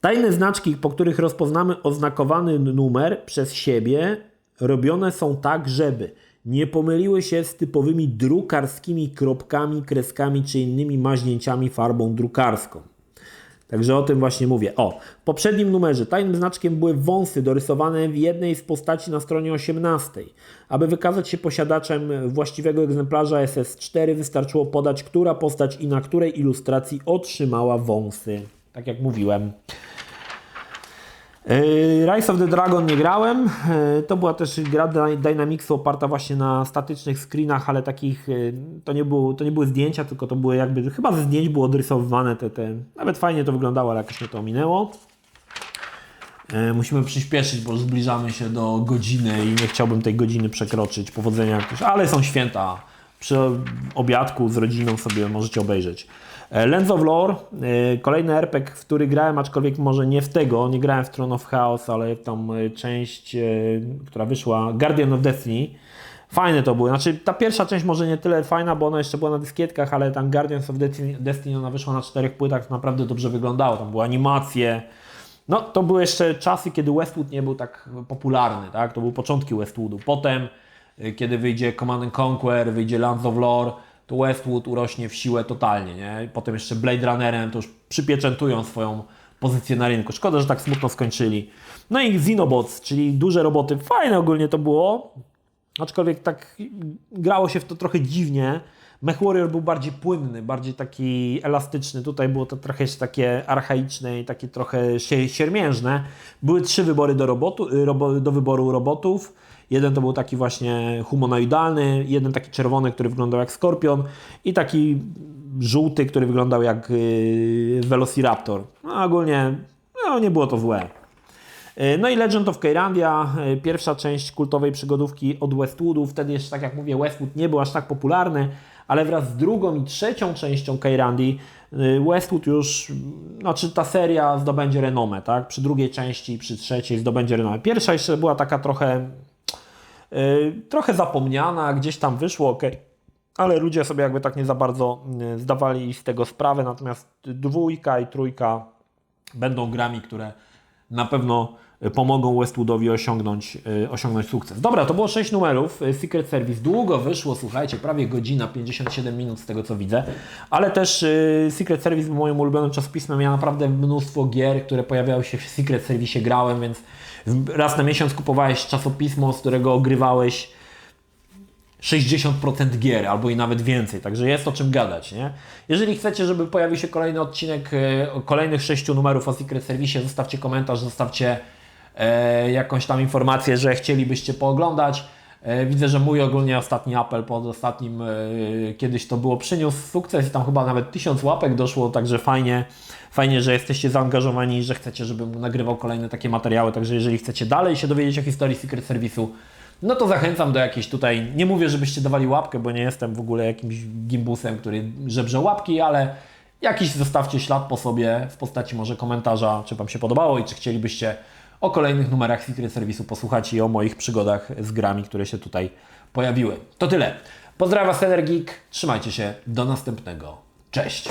Tajne znaczki, po których rozpoznamy oznakowany numer przez siebie, robione są tak, żeby nie pomyliły się z typowymi drukarskimi kropkami, kreskami czy innymi maźnięciami farbą drukarską. Także o tym właśnie mówię. O, w poprzednim numerze tajnym znaczkiem były wąsy dorysowane w jednej z postaci na stronie 18. Aby wykazać się posiadaczem właściwego egzemplarza SS4 wystarczyło podać, która postać i na której ilustracji otrzymała wąsy. Tak jak mówiłem. Rise of the Dragon nie grałem. To była też gra Dynamixu oparta właśnie na statycznych screenach, ale takich, to nie były zdjęcia, tylko to były jakby, chyba ze zdjęć było odrysowywane nawet fajnie to wyglądało, ale jakoś mnie to ominęło. Musimy przyspieszyć, bo już zbliżamy się do godziny i nie chciałbym tej godziny przekroczyć. Powodzenia, ale są święta. Przy obiadku z rodziną sobie możecie obejrzeć. Lens of Lore, kolejny RPG, w który grałem, aczkolwiek może nie w tego, nie grałem w Throne of Chaos, ale w tą część, która wyszła, Guardian of Destiny. Fajne to było, znaczy ta pierwsza część może nie tyle fajna, bo ona jeszcze była na dyskietkach, ale tam Guardians of Destiny ona wyszła na 4 płytach, naprawdę dobrze wyglądało, tam były animacje. No to były jeszcze czasy, kiedy Westwood nie był tak popularny, tak? To były początki Westwoodu. Potem, kiedy wyjdzie Command & Conquer, wyjdzie Lands of Lore, to Westwood urośnie w siłę totalnie, nie? Potem jeszcze Blade Runnerem to już przypieczętują swoją pozycję na rynku. Szkoda, że tak smutno skończyli. No i Xenobots, czyli duże roboty. Fajne ogólnie to było, aczkolwiek tak grało się w to trochę dziwnie. MechWarrior był bardziej płynny, bardziej taki elastyczny. Tutaj było to trochę jeszcze takie archaiczne i takie trochę siermiężne. Były 3 wybory do wyboru robotów. Jeden to był taki właśnie humanoidalny, jeden taki czerwony, który wyglądał jak skorpion i taki żółty, który wyglądał jak Velociraptor. No ogólnie nie było to złe. No i Legend of Kyrandia, pierwsza część kultowej przygodówki od Westwoodu. Wtedy jeszcze, tak jak mówię, Westwood nie był aż tak popularny, ale wraz z drugą i trzecią częścią Kyrandii Westwood już, znaczy ta seria zdobędzie renomę, tak? Przy drugiej części i przy trzeciej zdobędzie renomę. Pierwsza jeszcze była taka trochę zapomniana, gdzieś tam wyszło, ok, ale ludzie sobie jakby tak nie za bardzo zdawali z tego sprawę, natomiast 2 i 3 będą grami, które na pewno pomogą Westwoodowi osiągnąć sukces. Dobra, to było 6 numerów. Secret Service długo wyszło, słuchajcie, prawie godzina, 57 minut z tego co widzę, ale też Secret Service był moim ulubionym czasopismem. Ja naprawdę mnóstwo gier, które pojawiały się w Secret Service grałem, więc raz na miesiąc kupowałeś czasopismo, z którego ogrywałeś 60% gier, albo i nawet więcej, także jest o czym gadać, nie? Jeżeli chcecie, żeby pojawił się kolejny odcinek kolejnych 6 numerów o Secret Service, zostawcie komentarz, zostawcie jakąś tam informację, że chcielibyście pooglądać. Widzę, że mój ogólnie ostatni apel pod ostatnim, kiedyś to było, przyniósł sukces i tam chyba nawet 1000 łapek doszło, także fajnie, że jesteście zaangażowani i że chcecie, żebym nagrywał kolejne takie materiały, także jeżeli chcecie dalej się dowiedzieć o historii Secret Service'u, no to zachęcam do jakiejś tutaj, nie mówię, żebyście dawali łapkę, bo nie jestem w ogóle jakimś gimbusem, który żebrze łapki, ale jakiś zostawcie ślad po sobie w postaci może komentarza, czy Wam się podobało i czy chcielibyście o kolejnych numerach Secret Service'u posłuchać i o moich przygodach z grami, które się tutaj pojawiły. To tyle. Pozdrawiam Was, Energik, trzymajcie się, do następnego. Cześć!